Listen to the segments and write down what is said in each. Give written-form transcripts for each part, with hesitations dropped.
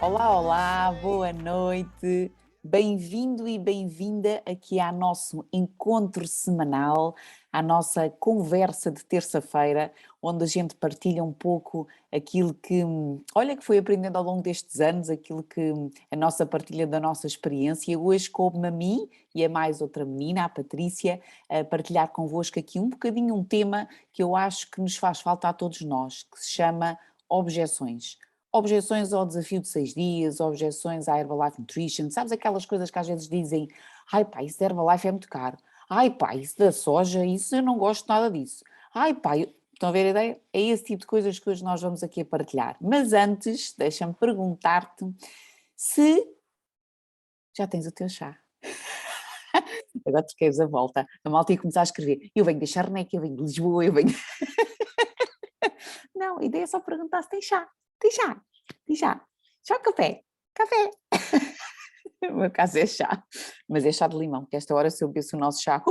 Olá, olá, boa noite, bem-vindo e bem-vinda aqui ao nosso encontro semanal, à nossa conversa de terça-feira, onde a gente partilha um pouco aquilo que foi aprendendo ao longo destes anos, aquilo que a nossa partilha da nossa experiência. Hoje coube-me a mim e a mais outra menina, a Patrícia, a partilhar convosco aqui um bocadinho um tema que eu acho que nos faz falta a todos nós, que se chama objeções. Objeções ao desafio de 6 dias, objeções à Herbalife Nutrition, sabes aquelas coisas que às vezes dizem, ai pá, isso da Herbalife é muito caro, ai pá, isso da soja, isso eu não gosto nada disso, ai pá, estão a ver a ideia? É esse tipo de coisas que hoje nós vamos aqui a partilhar. Mas antes, deixa-me perguntar-te se já tens o teu chá. Agora troquei-vos a volta, a malta ia começar a escrever, eu venho da Charneca, eu venho de Lisboa, eu venho... Não, a ideia é só perguntar se tem chá, tem chá, tem chá, chá ou café? Café. No meu caso é chá, mas é chá de limão, que esta hora se eu bebesse o nosso chá,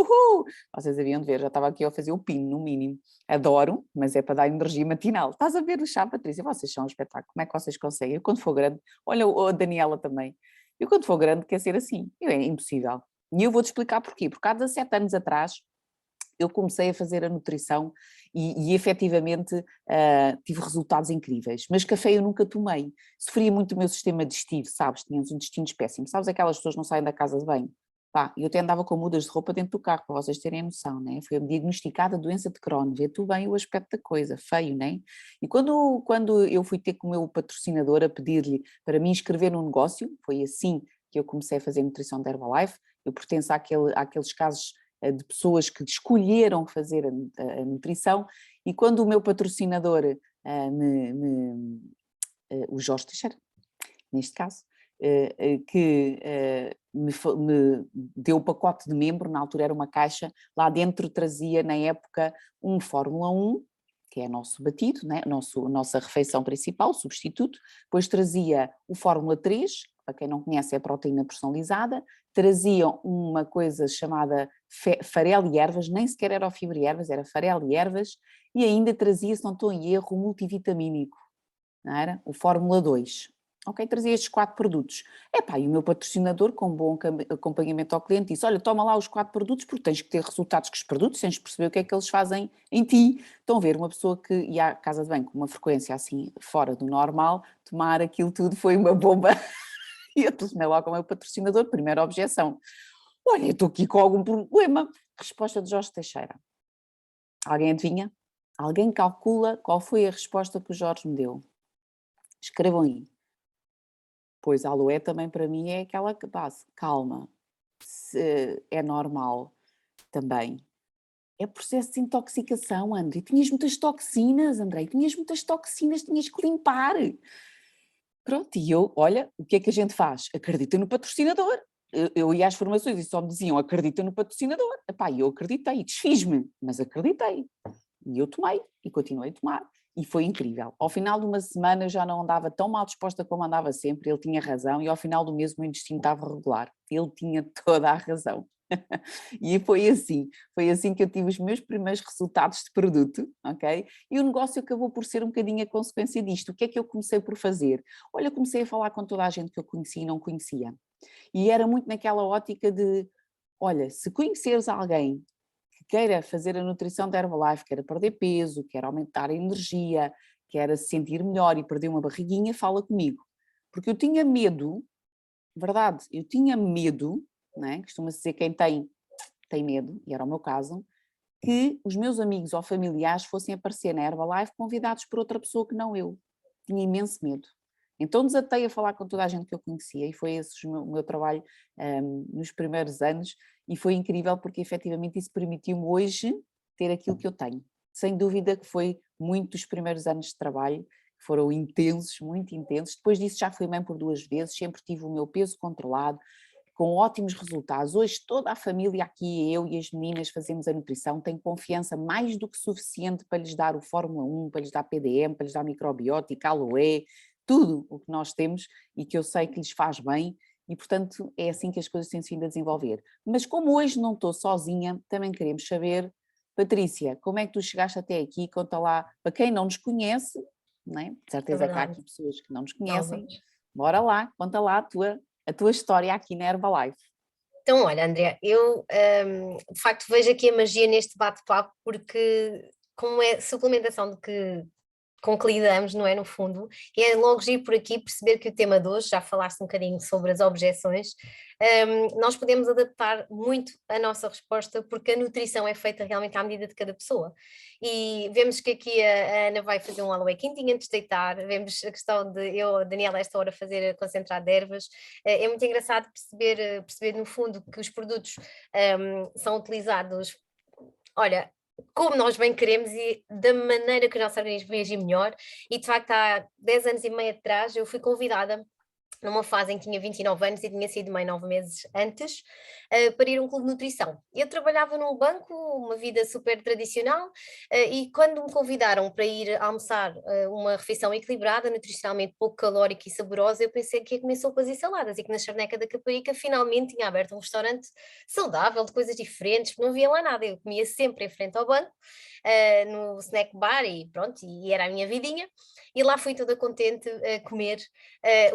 vocês haviam de ver, já estava aqui a fazer o pino, no mínimo. Adoro, mas é para dar energia matinal. Estás a ver o chá, Patrícia? Vocês são um espetáculo, como é que vocês conseguem? Eu quando for grande, olha a Daniela também, eu quando for grande quer ser assim, é impossível. E eu vou-te explicar porquê, porque há 17 anos atrás, eu comecei a fazer a nutrição e efetivamente tive resultados incríveis, mas café eu nunca tomei, sofria muito do meu sistema digestivo, sabes, tínhamos um intestino péssimo, sabes aquelas pessoas que não saem da casa de banho? Pá, eu até andava com mudas de roupa dentro do carro, para vocês terem a noção, né? Foi diagnosticada a doença de Crohn, vê tu bem o aspecto da coisa, feio, né? E quando eu fui ter com o meu patrocinador a pedir-lhe para me inscrever num negócio, foi assim que eu comecei a fazer nutrição da Herbalife, eu pertenço àqueles casos de pessoas que escolheram fazer a nutrição, e quando o meu patrocinador, o Jorge Teixeira, neste caso, que me deu o pacote de membro, na altura era uma caixa, lá dentro trazia na época um Fórmula 1, que é nosso batido, né? Nossa refeição principal, o substituto, depois trazia o Fórmula 3, para quem não conhece é a proteína personalizada, traziam uma coisa chamada farelo e ervas, nem sequer era o fibra e ervas, era farelo e ervas, e ainda trazia, se não estou em erro, o multivitamínico, não era? O Fórmula 2. Ok, trazia estes 4 produtos. Epá, e o meu patrocinador, com bom acompanhamento ao cliente, disse, olha, toma lá os 4 produtos, porque tens que ter resultados com os produtos, tens que perceber o que é que eles fazem em ti. Estão a ver, uma pessoa que ia à casa de banho com uma frequência assim, fora do normal, tomar aquilo tudo foi uma bomba. E eu telefonei logo ao meu patrocinador, primeira objeção. Olha, eu estou aqui com algum problema. Resposta de Jorge Teixeira. Alguém adivinha? Alguém calcula qual foi a resposta que o Jorge me deu? Escrevam aí. Pois a aloe também para mim é aquela base. Calma, é normal também. É processo de desintoxicação, André. Tinhas muitas toxinas, André. Tinhas muitas toxinas, tinhas que limpar. Pronto, e eu, olha, o que é que a gente faz? Acredita no patrocinador. Eu ia às formações e só me diziam, acredita no patrocinador. Epá, eu acreditei, desfiz-me, mas acreditei. E eu tomei, e continuei a tomar, e foi incrível. Ao final de uma semana eu já não andava tão mal disposta como andava sempre, ele tinha razão, e ao final do mês o meu intestino estava regular. Ele tinha toda a razão. E foi assim que eu tive os meus primeiros resultados de produto, ok? E o negócio acabou por ser um bocadinho a consequência disto. O que é que eu comecei por fazer? Olha, comecei a falar com toda a gente que eu conhecia e não conhecia. E era muito naquela ótica de, olha, se conheceres alguém que queira fazer a nutrição da Herbalife, queira perder peso, queira aumentar a energia, queira se sentir melhor e perder uma barriguinha, fala comigo. Porque eu tinha medo, verdade, eu tinha medo, né? Costuma-se dizer quem tem medo, e era o meu caso, que os meus amigos ou familiares fossem aparecer na Herbalife convidados por outra pessoa que não eu. Tinha imenso medo. Então desatei a falar com toda a gente que eu conhecia e foi esse o meu trabalho nos primeiros anos, e foi incrível porque efetivamente isso permitiu-me hoje ter aquilo que eu tenho. Sem dúvida que foi muito dos primeiros anos de trabalho, que foram intensos, muito intensos. Depois disso já fui mãe por 2 vezes, sempre tive o meu peso controlado, com ótimos resultados. Hoje toda a família aqui, eu e as meninas fazemos a nutrição, tenho confiança mais do que suficiente para lhes dar o Fórmula 1, para lhes dar PDM, para lhes dar microbiótica, aloe, tudo o que nós temos e que eu sei que lhes faz bem, e portanto é assim que as coisas têm-se vindo a desenvolver. Mas como hoje não estou sozinha, também queremos saber, Patrícia, como é que tu chegaste até aqui? Conta lá, para quem não nos conhece, não é? De É certeza que há verdade, aqui pessoas que não nos conhecem, novas. Bora lá, conta lá a tua história aqui na Herbalife. Então, olha, André, eu de facto vejo aqui a magia neste bate-papo, porque como é suplementação com que lidamos, não é, no fundo, e é logo ir por aqui perceber que o tema de hoje, já falaste um bocadinho sobre as objeções, nós podemos adaptar muito a nossa resposta, porque a nutrição é feita realmente à medida de cada pessoa. E vemos que aqui a Ana vai fazer um aloe quentinho antes de deitar, vemos a questão de eu, a Daniela, a esta hora fazer concentrado de ervas. É muito engraçado perceber no fundo que os produtos são utilizados, olha, como nós bem queremos e da maneira que o nosso organismo reagir melhor. E de facto, há 10 anos e meio atrás, eu fui convidada numa fase em que tinha 29 anos e tinha sido mãe 9 meses antes, para ir a um clube de nutrição. Eu trabalhava num banco, uma vida super tradicional, e quando me convidaram para ir almoçar uma refeição equilibrada, nutricionalmente pouco calórica e saborosa, eu pensei que ia comer sopas e saladas e que na Charneca da Caparica finalmente tinha aberto um restaurante saudável, de coisas diferentes, não havia lá nada, eu comia sempre em frente ao banco, no snack bar e pronto, e era a minha vidinha, e lá fui toda contente a comer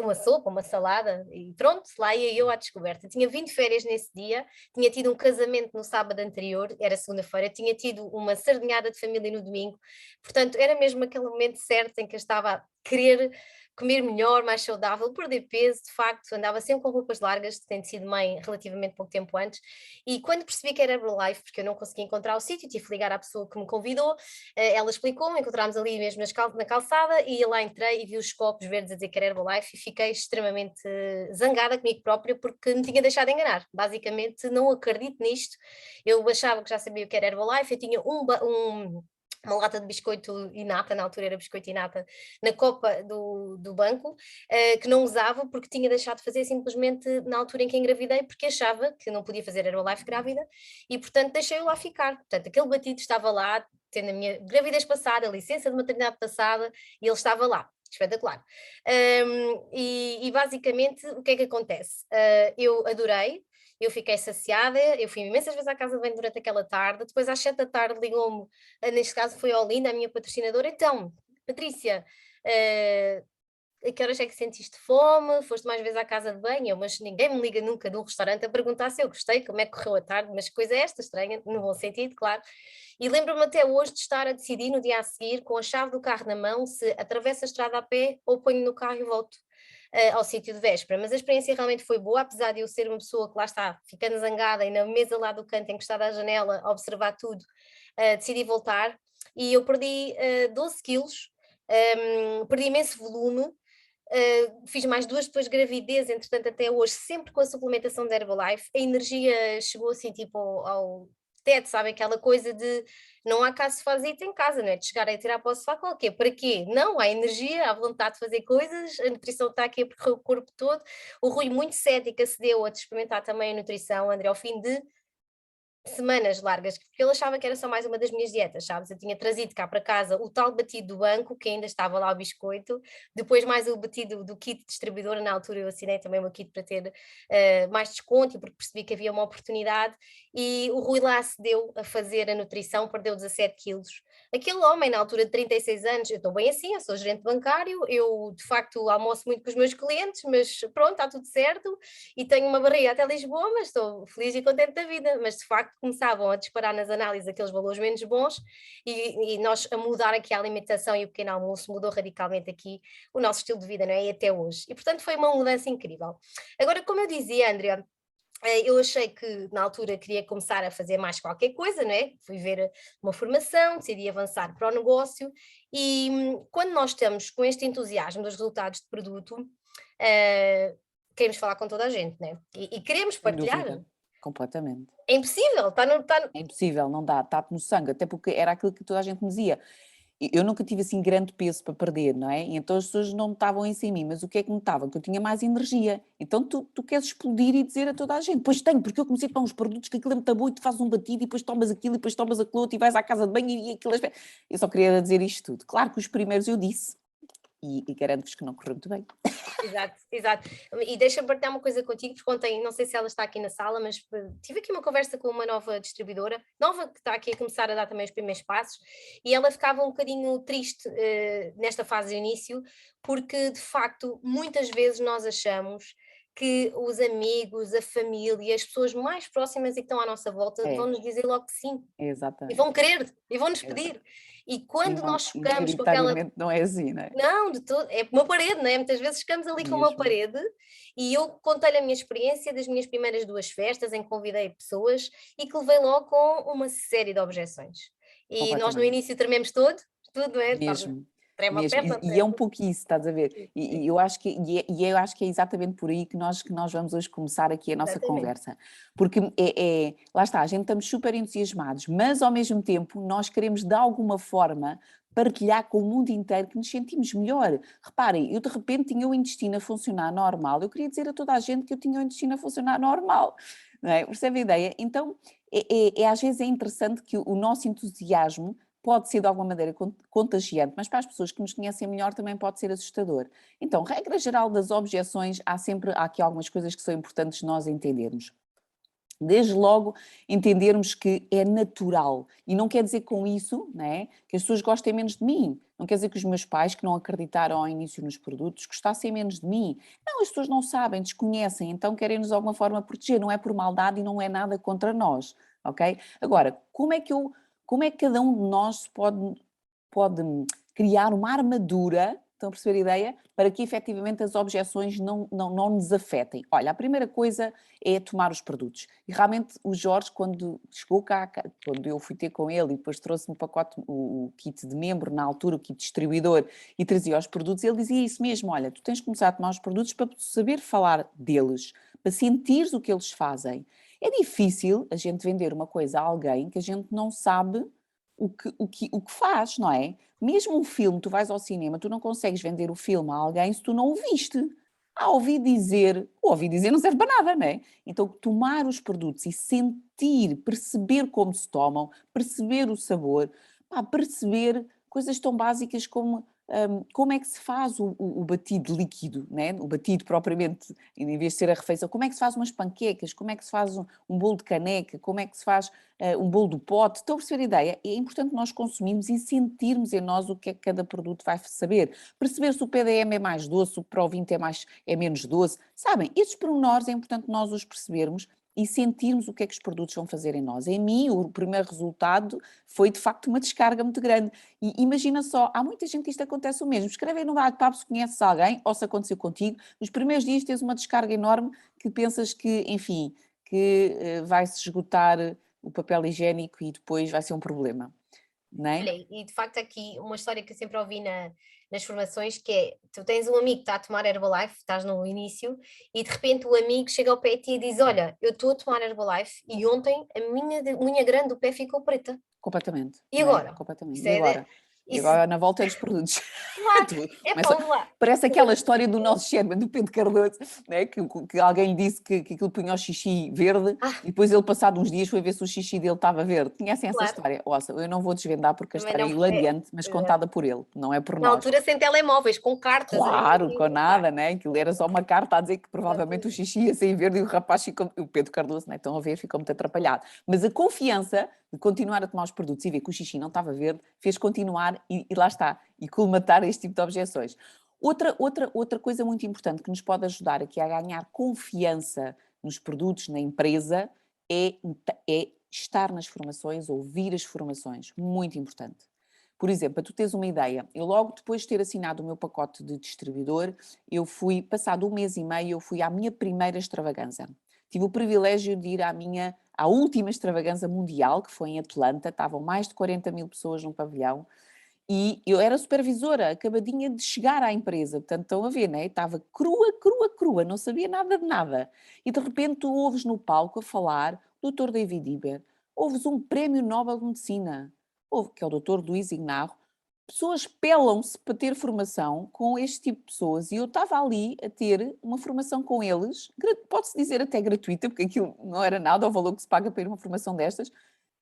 uma sopa, uma salada e pronto, lá ia eu à descoberta. Tinha vindo de férias nesse dia, tinha tido um casamento no sábado anterior, era segunda-feira, tinha tido uma sardinhada de família no domingo, portanto era mesmo aquele momento certo em que eu estava a querer comer melhor, mais saudável, perder peso, de facto, andava sempre com roupas largas, tendo sido mãe relativamente pouco tempo antes, e quando percebi que era Herbalife, porque eu não conseguia encontrar o sítio, tive que ligar à pessoa que me convidou, ela explicou-me, encontrámos ali mesmo na calçada, e lá entrei e vi os copos verdes a dizer que era Herbalife e fiquei extremamente zangada comigo própria porque me tinha deixado enganar. Basicamente, não acredito nisto. Eu achava que já sabia o que era Herbalife, eu tinha uma lata de biscoito e nata, na altura era biscoito e nata, na copa do banco, que não usava porque tinha deixado de fazer simplesmente na altura em que engravidei, porque achava que não podia fazer Herbalife grávida e, portanto, deixei-o lá ficar. Portanto, aquele batido estava lá, tendo a minha gravidez passada, a licença de maternidade passada, e ele estava lá. Espetacular. E basicamente o que é que acontece? Eu adorei, eu fiquei saciada, eu fui imensas vezes à casa de banho durante aquela tarde, depois às 7 da tarde ligou-me, neste caso foi a Olinda, a minha patrocinadora, então, Patrícia, a que horas é que sentiste fome? Foste mais vezes à casa de banho? Mas ninguém me liga nunca de um restaurante a perguntar se eu gostei, como é que correu a tarde, mas que coisa é esta estranha, no bom sentido, claro. E lembro-me até hoje de estar a decidir no dia a seguir, com a chave do carro na mão, se atravesso a estrada a pé ou ponho no carro e volto ao sítio de véspera. Mas a experiência realmente foi boa, apesar de eu ser uma pessoa que lá está, ficando zangada e na mesa lá do canto, encostada à janela, a observar tudo, decidi voltar e eu perdi 12 quilos, perdi imenso volume, fiz mais duas depois de gravidez, entretanto até hoje, sempre com a suplementação da Herbalife, a energia chegou assim tipo ao teto, sabe, aquela coisa de não há caso fazito em casa, não é, de chegar a tirar para o sofá qualquer, para quê? Não, há energia, há vontade de fazer coisas, a nutrição está aqui a percorrer o corpo todo, o Rui muito cético acedeu a experimentar também a nutrição, André, ao fim de semanas largas, porque ele achava que era só mais uma das minhas dietas, sabes? Eu tinha trazido cá para casa o tal batido do banco, que ainda estava lá o biscoito, depois mais o batido do kit distribuidora, na altura eu assinei também o meu kit para ter mais desconto, porque percebi que havia uma oportunidade, e o Rui lá acedeu a fazer a nutrição, perdeu 17 quilos. Aquele homem, na altura de 36 anos, eu estou bem assim, eu sou gerente bancário, eu de facto almoço muito com os meus clientes, mas pronto, está tudo certo, e tenho uma barriga até Lisboa, mas estou feliz e contente da vida, mas de facto começavam a disparar nas análises aqueles valores menos bons e nós a mudar aqui a alimentação e o pequeno almoço mudou radicalmente aqui o nosso estilo de vida, não é? E até hoje. E portanto foi uma mudança incrível. Agora, como eu dizia, Andrea, eu achei que na altura queria começar a fazer mais qualquer coisa, não é? Fui ver uma formação, decidi avançar para o negócio e quando nós estamos com este entusiasmo dos resultados de produto, queremos falar com toda a gente, não é? E queremos Sem partilhar. dúvida, completamente. É impossível, está no. É impossível, não dá, está-te no sangue, até porque era aquilo que toda a gente me dizia. Eu nunca tive assim grande peso para perder, não é? E então as pessoas não estavam em cima, mas o que é que notavam? Que eu tinha mais energia. Então tu queres explodir e dizer a toda a gente, pois tenho, porque eu comecei a tomar uns produtos que aquilo é muito bom e tu fazes um batido e depois tomas aquilo e depois tomas aquilo outro e vais à casa de banho e aquilo... Eu só queria dizer isto tudo. Claro que os primeiros eu disse, e garanto-vos que não correu muito bem. Exato, exato. E deixa-me partilhar uma coisa contigo, porque ontem, não sei se ela está aqui na sala, mas tive aqui uma conversa com uma nova distribuidora, nova que está aqui a começar a dar também os primeiros passos, e ela ficava um bocadinho triste nesta fase de início, porque de facto muitas vezes nós achamos que os amigos, a família, as pessoas mais próximas e que estão à nossa volta É, vão nos dizer logo que sim, e exatamente. vão querer, e vão nos Exa- pedir. E E quando não, nós chocamos com aquela. maioritariamente não é assim, não é? Não, de todo, é uma parede, não é? Muitas vezes ficamos ali com uma Mesmo, parede e eu contei-lhe a minha experiência das minhas primeiras 2 festas em que convidei pessoas e que levei logo com uma série de objeções. E nós no completamente. início trememos todo, tudo, não é? Sabe, Mesmo, trema a mesmo. perna, E é um trema. pouco isso, estás a ver? Sim, sim, E eu acho eu acho que é exatamente por aí que nós vamos hoje começar aqui a nossa exatamente. conversa. Porque lá está, a gente estamos super entusiasmados, mas ao mesmo tempo nós queremos de alguma forma partilhar com o mundo inteiro que nos sentimos melhor. Reparem, eu de repente tinha o intestino a funcionar normal, eu queria dizer a toda a gente que eu tinha o intestino a funcionar normal, não é? Percebe a ideia? Então, às vezes é interessante que o nosso entusiasmo pode ser de alguma maneira contagiante, mas para as pessoas que nos conhecem melhor também pode ser assustador. Então, regra geral das objeções, há aqui algumas coisas que são importantes nós entendermos. Desde logo, entendermos que é natural. E não quer dizer com isso, né, que as pessoas gostem menos de mim. Não quer dizer que os meus pais, que não acreditaram ao início nos produtos, gostassem menos de mim. Não, as pessoas não sabem, desconhecem, então querem-nos de alguma forma proteger. Não é por maldade e não é nada contra nós, ok? Agora, como é que cada um de nós pode criar uma armadura, estão a perceber a ideia? Para que efetivamente as objeções não nos afetem. Olha, a primeira coisa é tomar os produtos. E realmente o Jorge, quando chegou cá, quando eu fui ter com ele e depois trouxe-me o pacote, o kit de membro, na altura o kit distribuidor, e trazia os produtos, ele dizia isso mesmo, olha, tu tens de começar a tomar os produtos para saber falar deles, para sentires o que eles fazem. É difícil a gente vender uma coisa a alguém que a gente não sabe o que faz, não é? Mesmo um filme, tu vais ao cinema, tu não consegues vender o filme a alguém se tu não o viste. O ouvir dizer não serve para nada, não é? Então, tomar os produtos e sentir, perceber como se tomam, perceber o sabor, pá, perceber coisas tão básicas como é que se faz o batido líquido, né? O batido propriamente, em vez de ser a refeição, como é que se faz umas panquecas, como é que se faz um bolo de caneca, como é que se faz um bolo do pote. Estão a perceber a ideia? É importante nós consumirmos e sentirmos em nós o que é que cada produto vai saber. Perceber se o PDM é mais doce, o Pro 20 é menos doce. Sabem, estes pormenores é importante nós os percebermos e sentirmos o que é que os produtos vão fazer em nós. Em mim, o primeiro resultado foi, de facto, uma descarga muito grande. E imagina só, há muita gente que isto acontece o mesmo. Escreve aí no bate-papo se conheces alguém, ou se aconteceu contigo, nos primeiros dias tens uma descarga enorme que pensas que, enfim, que vai-se esgotar o papel higiênico e depois vai ser um problema, não é? Olha, e de facto aqui uma história que eu sempre ouvi nas formações, que é, tu tens um amigo que está a tomar Herbalife, estás no início, e de repente o amigo chega ao pé de ti e diz, olha, eu estou a tomar Herbalife e ontem a minha unha grande do pé ficou preta. Completamente, E não é? agora? Completamente. Isso E é, agora? E isso, agora na volta dos produtos. claro, Tu é pá, começa- vamos lá. Parece aquela história do nosso Sherman, do Pedro Cardoso, né? Que alguém lhe disse que aquilo punha o xixi verde Ah, e depois ele, passado uns dias, foi ver se o xixi dele estava verde. Conhecem essa claro, história? Ouça, eu não vou desvendar porque a também história é não, porque hilariante, mas contada por ele, não é por na nós. altura sem telemóveis, com cartas ainda, Claro, assim, com pá, nada, né? Aquilo era só uma carta a dizer que provavelmente o exatamente. xixi ia sair verde e o rapaz ficou, o Pedro Cardoso, né? Estão a ver, ficou muito atrapalhado. Mas a confiança de continuar a tomar os produtos e ver que o xixi não estava verde fez continuar e lá está, e colmatar este tipo de objeções. Outra coisa muito importante que nos pode ajudar aqui a ganhar confiança nos produtos, na empresa, é estar nas formações, ouvir as formações. Muito importante. Por exemplo, para tu teres uma ideia, eu logo depois de ter assinado o meu pacote de distribuidor, passado um mês e meio, eu fui à minha primeira extravaganza. Tive o privilégio de ir à última extravaganza mundial, que foi em Atlanta, estavam mais de 40 mil pessoas num pavilhão, e eu era supervisora, acabadinha de chegar à empresa, portanto estão a ver, né? Estava crua, crua, crua, não sabia nada de nada. E de repente tu ouves no palco a falar o Dr. David Iber, ouves um prémio Nobel de Medicina, que é o Dr. Luís Ignarro, pessoas pelam-se para ter formação com este tipo de pessoas e eu estava ali a ter uma formação com eles, pode-se dizer até gratuita, porque aquilo não era nada ao valor que se paga para ir a uma formação destas,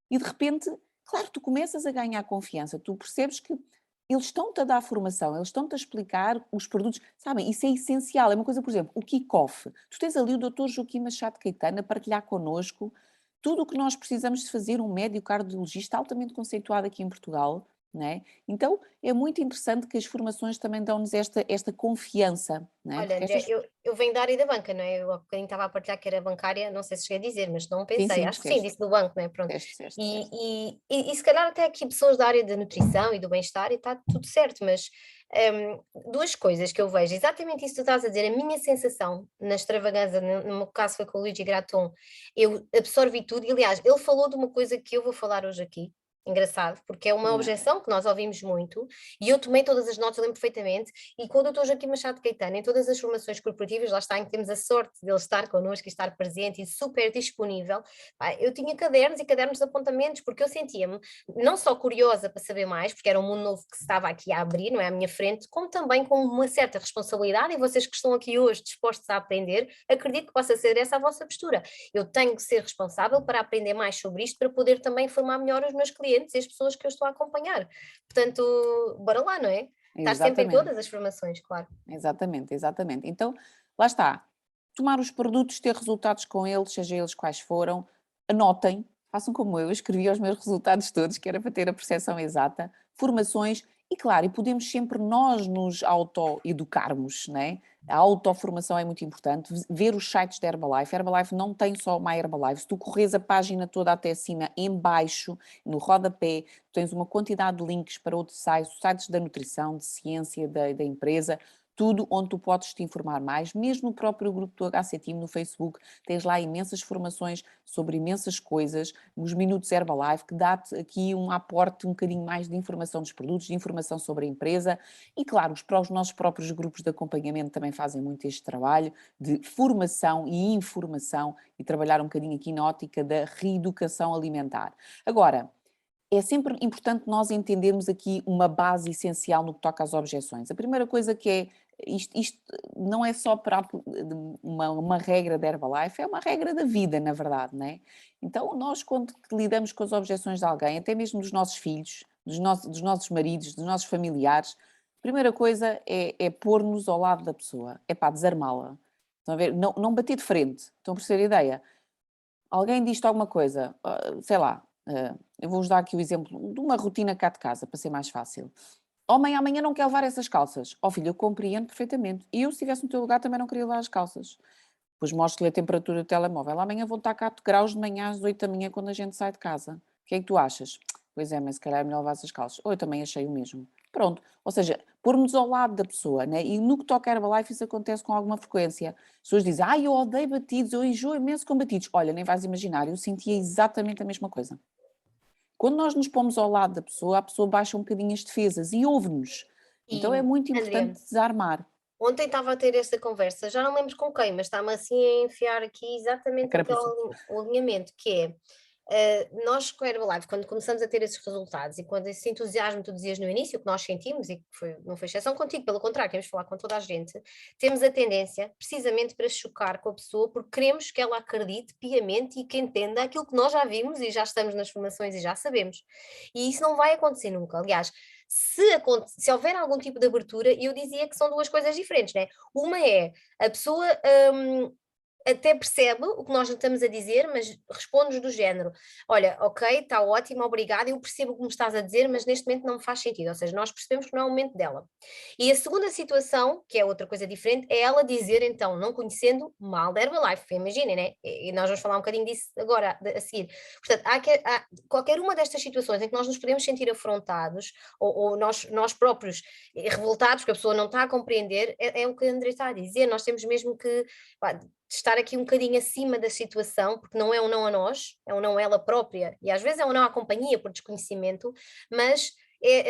e de repente, claro, tu começas a ganhar confiança, tu percebes que eles estão-te a dar formação, eles estão-te a explicar os produtos, sabem, isso é essencial, é uma coisa, por exemplo, o kick-off. Tu tens ali o Dr. Joaquim Machado Caetano a partilhar connosco tudo o que nós precisamos de fazer, um médico cardiologista altamente conceituado aqui em Portugal, né? Então é muito interessante que as formações também dão-nos esta confiança, né? Olha, Porque André, estas... eu venho da área da banca, não é? Eu há bocadinho estava a partilhar que era bancária, não sei se cheguei a dizer, mas não Sim, pensei, sim, acho que sim, disseste, disse do banco, não é? Pronto. disseste, disseste, E, disseste. e se calhar até aqui pessoas da área da nutrição e do bem-estar e está tudo certo, mas duas coisas que eu vejo, exatamente isso que tu estás a dizer, a minha sensação na extravagância, no meu caso foi com o Luigi Graton, eu absorvi tudo, e aliás, ele falou de uma coisa que eu vou falar hoje aqui, engraçado, porque é uma Yeah. objeção que nós ouvimos muito, e eu tomei todas as notas, eu lembro perfeitamente, e com o Dr. Joaquim Machado Caetano, em todas as formações corporativas, lá está, em que temos a sorte de ele estar connosco e estar presente e super disponível, pá, eu tinha cadernos e cadernos de apontamentos, porque eu sentia-me não só curiosa para saber mais, porque era um mundo novo que se estava aqui a abrir, não é, à minha frente, como também com uma certa responsabilidade, e vocês que estão aqui hoje dispostos a aprender, acredito que possa ser essa a vossa postura. Eu tenho que ser responsável para aprender mais sobre isto, para poder também formar melhor os meus clientes e as pessoas que eu estou a acompanhar. Portanto, bora lá, não é? Estar sempre em Exatamente. todas as formações, claro. Exatamente, exatamente. Então, lá está. Tomar os produtos, ter resultados com eles, seja eles quais foram, anotem, façam como eu escrevi os meus resultados todos, que era para ter a percepção exata, formações, e claro, e podemos sempre nós nos auto-educarmos, né? A autoformação é muito importante, ver os sites da Herbalife. A Herbalife não tem só uma Herbalife, se tu corres a página toda até acima, em baixo, no rodapé, tens uma quantidade de links para outros sites, sites da nutrição, de ciência da empresa, tudo onde tu podes te informar mais, mesmo no próprio grupo do HC Team no Facebook, tens lá imensas formações sobre imensas coisas, os Minutos Herbalife, que dá-te aqui um aporte um bocadinho mais de informação dos produtos, de informação sobre a empresa, e claro, os nossos próprios grupos de acompanhamento também fazem muito este trabalho de formação e informação, e trabalhar um bocadinho aqui na ótica da reeducação alimentar. Agora, é sempre importante nós entendermos aqui uma base essencial no que toca às objeções. A primeira coisa que é, isto não é só para uma regra da Herbalife, é uma regra da vida, na verdade, não é? Então, nós, quando lidamos com as objeções de alguém, até mesmo dos nossos filhos, dos nossos maridos, dos nossos familiares, a primeira coisa é pôr-nos ao lado da pessoa, é para desarmá-la. Estão a ver? Não bater de frente. Estão a perceber a ideia? Alguém diz-te alguma coisa, sei lá, eu vou-vos dar aqui o exemplo de uma rotina cá de casa, para ser mais fácil. Oh mãe, amanhã não quero levar essas calças. Oh filho, eu compreendo perfeitamente. E eu, se estivesse no teu lugar, também não queria levar as calças. Depois mostro-lhe a temperatura do telemóvel. Amanhã vão estar 4 graus de manhã às 8 da manhã quando a gente sai de casa. O que é que tu achas? Pois é, mas se calhar é melhor levar essas calças. Ou eu também achei o mesmo. Pronto. Ou seja, pormos ao lado da pessoa, né? E no que toca a Herbalife isso acontece com alguma frequência. As pessoas dizem, eu odeio batidos, eu enjoo imenso com batidos. Olha, nem vais imaginar, eu sentia exatamente a mesma coisa. Quando nós nos pomos ao lado da pessoa, a pessoa baixa um bocadinho as defesas e ouve-nos. Então é E, muito Andrea, importante desarmar ontem estava a ter esta conversa, já não lembro com quem, mas está-me assim a enfiar aqui a exatamente naquele carapuça. o alinhamento, que é nós com a Herbalife, quando começamos a ter esses resultados e quando esse entusiasmo tu dizias no início, que nós sentimos, e que não foi exceção contigo, pelo contrário, queremos falar com toda a gente, temos a tendência, precisamente para chocar com a pessoa, porque queremos que ela acredite piamente e que entenda aquilo que nós já vimos e já estamos nas formações e já sabemos. E isso não vai acontecer nunca. Aliás, se houver algum tipo de abertura, eu dizia que são duas coisas diferentes, né? Uma é a pessoa até percebe o que nós lhe estamos a dizer, mas responde-nos do género: olha, ok, está ótimo, obrigada, eu percebo o que me estás a dizer, mas neste momento não me faz sentido. Ou seja, nós percebemos que não é o momento dela. E a segunda situação, que é outra coisa diferente, é ela dizer, então, não conhecendo mal da Herbalife, imaginem, né? E nós vamos falar um bocadinho disso agora, a seguir. Portanto, há qualquer uma destas situações em que nós nos podemos sentir afrontados, ou nós próprios revoltados, porque a pessoa não está a compreender, é o que a André está a dizer, nós temos mesmo que pá, estar aqui um bocadinho acima da situação, porque não é um não a nós, é um não a ela própria, e às vezes é um não à companhia por desconhecimento, mas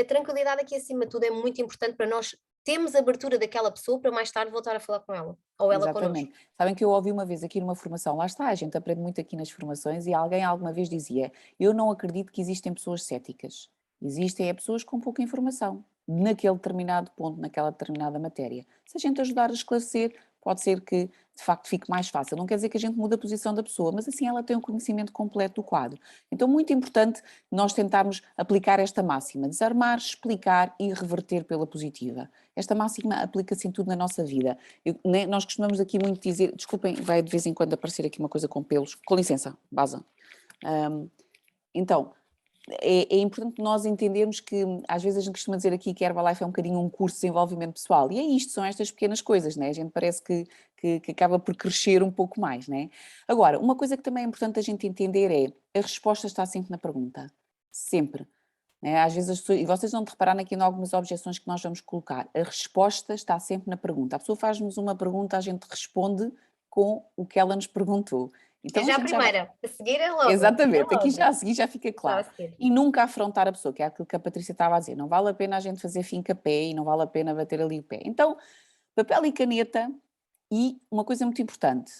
a tranquilidade aqui acima de tudo é muito importante para nós termos abertura daquela pessoa para mais tarde voltar a falar com ela, ou ela connosco. Exatamente. Sabem que eu ouvi uma vez aqui numa formação, lá está, a gente aprende muito aqui nas formações, e alguém alguma vez dizia: eu não acredito que existem pessoas céticas. Existem pessoas com pouca informação naquele determinado ponto, naquela determinada matéria. Se a gente ajudar a esclarecer, pode ser que de facto fique mais fácil. Não quer dizer que a gente mude a posição da pessoa, mas assim ela tem um conhecimento completo do quadro. Então, muito importante nós tentarmos aplicar esta máxima: desarmar, explicar e reverter pela positiva. Esta máxima aplica-se em tudo na nossa vida. Nós costumamos aqui muito dizer, desculpem, vai de vez em quando aparecer aqui uma coisa com pelos, com licença, Baza. Então, é importante nós entendermos que às vezes a gente costuma dizer aqui que a Herbalife é um bocadinho um curso de desenvolvimento pessoal, e é isto, são estas pequenas coisas, né? A gente parece que acaba por crescer um pouco mais, né? Agora, uma coisa que também é importante a gente entender é: a resposta está sempre na pergunta, sempre. Né? Às vezes as pessoas, e vocês vão reparar aqui em algumas objeções que nós vamos colocar, a resposta está sempre na pergunta. A pessoa faz-nos uma pergunta, a gente responde com o que ela nos perguntou. É Então a já a gente já vai... primeira, a seguir é logo. Exatamente, aqui já a seguir já fica Já a claro. seguir. E nunca afrontar a pessoa, que é aquilo que a Patrícia estava a dizer. Não vale a pena a gente fazer finca-pé e não vale a pena bater ali o pé. Então, papel e caneta, e uma coisa muito importante.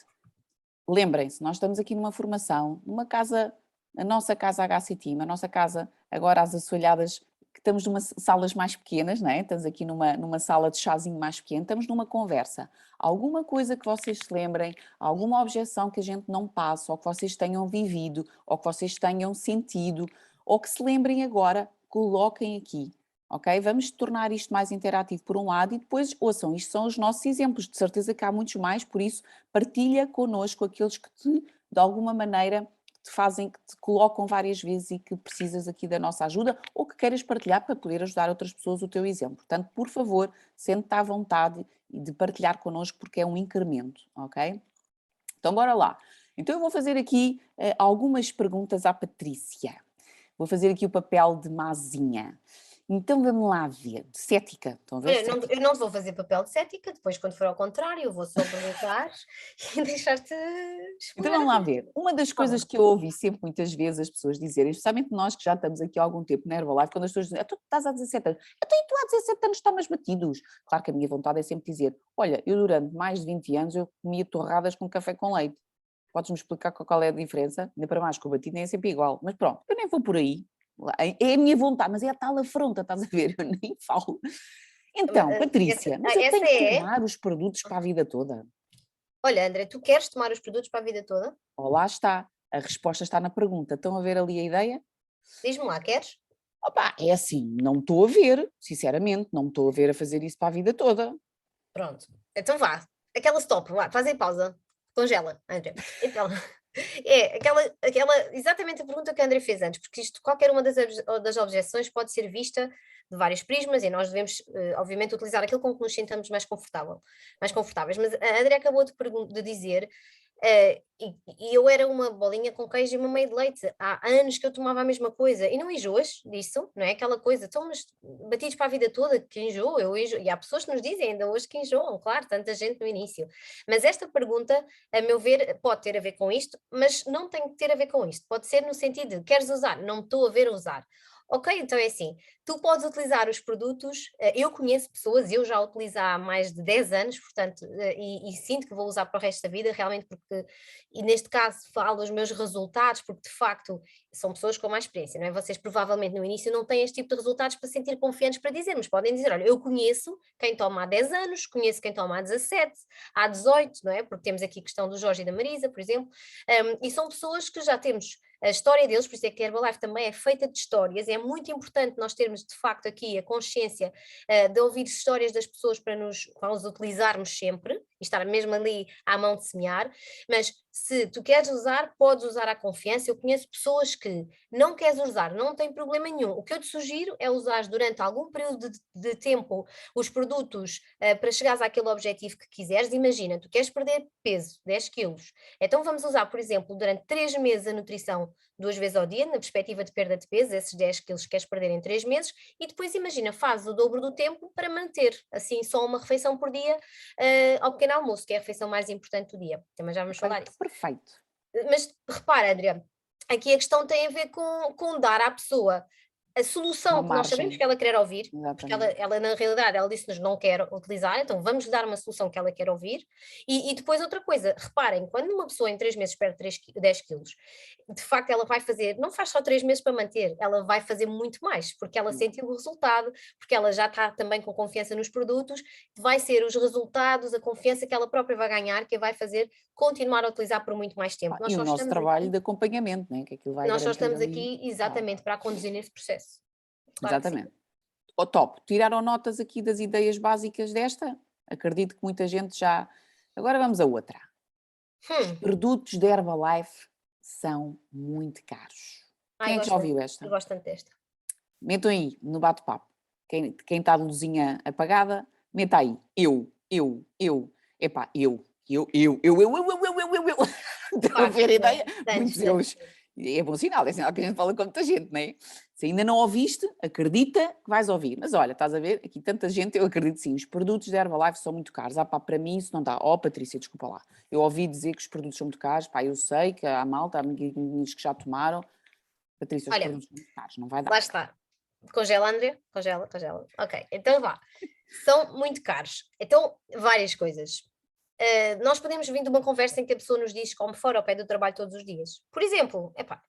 Lembrem-se, nós estamos aqui numa formação, numa casa, a nossa casa HC Team, a nossa casa agora às assoalhadas, que estamos numa salas mais pequenas, não é? Estamos aqui numa sala de chazinho mais pequena, estamos numa conversa. Alguma coisa que vocês se lembrem, alguma objeção que a gente não passa, ou que vocês tenham vivido, ou que vocês tenham sentido, ou que se lembrem agora, coloquem aqui. Ok? Vamos tornar isto mais interativo por um lado e depois, ouçam, isto são os nossos exemplos, de certeza que há muitos mais, por isso partilha connosco aqueles que te, de alguma maneira, te fazem, que te colocam várias vezes e que precisas aqui da nossa ajuda ou que queiras partilhar para poder ajudar outras pessoas o teu exemplo. Portanto, por favor, sente-te à vontade de partilhar connosco porque é um incremento, ok? Então, bora lá. Então eu vou fazer aqui algumas perguntas à Patrícia. Vou fazer aqui o papel de mazinha. Então vamos lá ver, de cética. Estão a ver? Olha, eu não te vou fazer papel de cética, depois quando for ao contrário, eu vou só perguntar e deixar-te Então explicar a vamos lá tua ver. Uma das Tá coisas bom. que eu ouvi sempre muitas vezes as pessoas dizerem, especialmente nós que já estamos aqui há algum tempo na Herbalife, quando as pessoas dizem: tu estás há 17 anos, então e tu há 17 anos tomas batidos. Claro que a minha vontade é sempre dizer: olha, eu durante mais de 20 anos eu comia torradas com café com leite. Podes-me explicar qual é a diferença? Ainda para mais que o batido nem é sempre igual. Mas pronto, eu nem vou por aí. É a minha vontade, mas é a tal afronta, estás a ver? Eu nem falo. Então, Patrícia, mas eu Essa tenho que é. tomar os produtos para a vida toda? Olha, André, tu queres tomar os produtos para a vida toda? Oh, lá está. A resposta está na pergunta. Estão a ver ali a ideia? Diz-me lá, queres? Opa, é assim, não me estou a ver, sinceramente, não me estou a ver a fazer isso para a vida toda. Pronto. Então vá. Aquela stop, vá, faz aí pausa. Congela, André. Então, é aquela exatamente a pergunta que a André fez antes, porque isto, qualquer uma das objeções pode ser vista de vários prismas e nós devemos, obviamente, utilizar aquilo com que nos sintamos mais confortáveis. Mas a André acabou de dizer, e eu era uma bolinha com queijo e uma meio de leite. Há anos que eu tomava a mesma coisa e não enjoas disso, não é? Aquela coisa, então, mas batidos para a vida toda, que enjoo, eu enjoo. E há pessoas que nos dizem ainda hoje que enjoam, claro, tanta gente no início. Mas esta pergunta, a meu ver, pode ter a ver com isto, mas não tem que ter a ver com isto. Pode ser no sentido de queres usar, não me estou a ver usar. Ok, então é assim, tu podes utilizar os produtos, eu conheço pessoas, eu já utilizo há mais de 10 anos, portanto, e sinto que vou usar para o resto da vida, realmente porque, e neste caso falo dos meus resultados, porque de facto são pessoas com mais experiência, não é? Vocês provavelmente no início não têm este tipo de resultados para se sentir confiantes para dizer, mas podem dizer, olha, eu conheço quem toma há 10 anos, conheço quem toma há 17, há 18, não é? Porque temos aqui a questão do Jorge e da Marisa, por exemplo, e são pessoas que já temos a história deles, por isso é que a Herbalife também é feita de histórias, e é muito importante nós termos de facto aqui a consciência de ouvir histórias das pessoas para os utilizarmos sempre, e estar mesmo ali à mão de semear, mas se tu queres usar, podes usar à confiança. Eu conheço pessoas que não queres usar, não tem problema nenhum. O que eu te sugiro é usar durante algum período de tempo os produtos para chegares àquele objetivo que quiseres. Imagina, tu queres perder peso, 10 quilos, então vamos usar, por exemplo, durante 3 meses a nutrição 2 vezes ao dia, na perspectiva de perda de peso, esses 10 quilos que queres perder em 3 meses, e depois imagina, fazes o dobro do tempo para manter, assim, só uma refeição por dia ao pequeno almoço, que é a refeição mais importante do dia. Também já vamos falar Perfeito, disso. perfeito. Mas repara, Adriana, aqui a questão tem a ver com dar à pessoa. a solução Uma que nós sabemos margem, que ela quer ouvir, porque exatamente. ela na realidade, ela disse-nos não quer utilizar, então vamos lhe dar uma solução que ela quer ouvir. E depois outra coisa, reparem, quando uma pessoa em 3 meses perde 10 quilos, de facto ela vai fazer, não faz só 3 meses para manter, ela vai fazer muito mais, porque ela sentiu o resultado, porque ela já está também com confiança nos produtos, vai ser os resultados, a confiança que ela própria vai ganhar, que a vai fazer continuar a utilizar por muito mais tempo. E o nosso trabalho de acompanhamento, né? Que aquilo vai Nós só garantir estamos ali. aqui Claro, exatamente para a conduzir nesse processo. Claro que sim. exatamente. Ó, top, tiraram notas aqui das ideias básicas desta? Acredito que muita gente já. Agora vamos a outra. Os Hum. produtos da Herbalife são muito caros. Ai, Quem é que já ouviu eu esta? gosto tanto desta. Metam aí no bate-papo. Quem está de luzinha apagada, meta aí. Eu. Epá, eu. Estão a ver a ideia? Muitos eus. É bom sinal, é sinal que a gente fala com muita gente, não é? Se ainda não ouviste, acredita que vais ouvir. Mas olha, estás a ver? Aqui tanta gente, eu acredito sim. Os produtos da Herbalife são muito caros. Ah pá, para mim isso não dá. Oh, Patrícia, desculpa lá. Eu ouvi dizer que os produtos são muito caros. Pá, eu sei que há malta, há amiguinhos que já tomaram. Patrícia, os Olha, produtos são muito caros, não vai lá dar. está. Congela, André? Congela, congela. Ok, então vá. São muito caros. Então, várias coisas. Nós podemos vir de uma conversa em que a pessoa nos diz que come fora ao pé do trabalho todos os dias. Por exemplo, epá,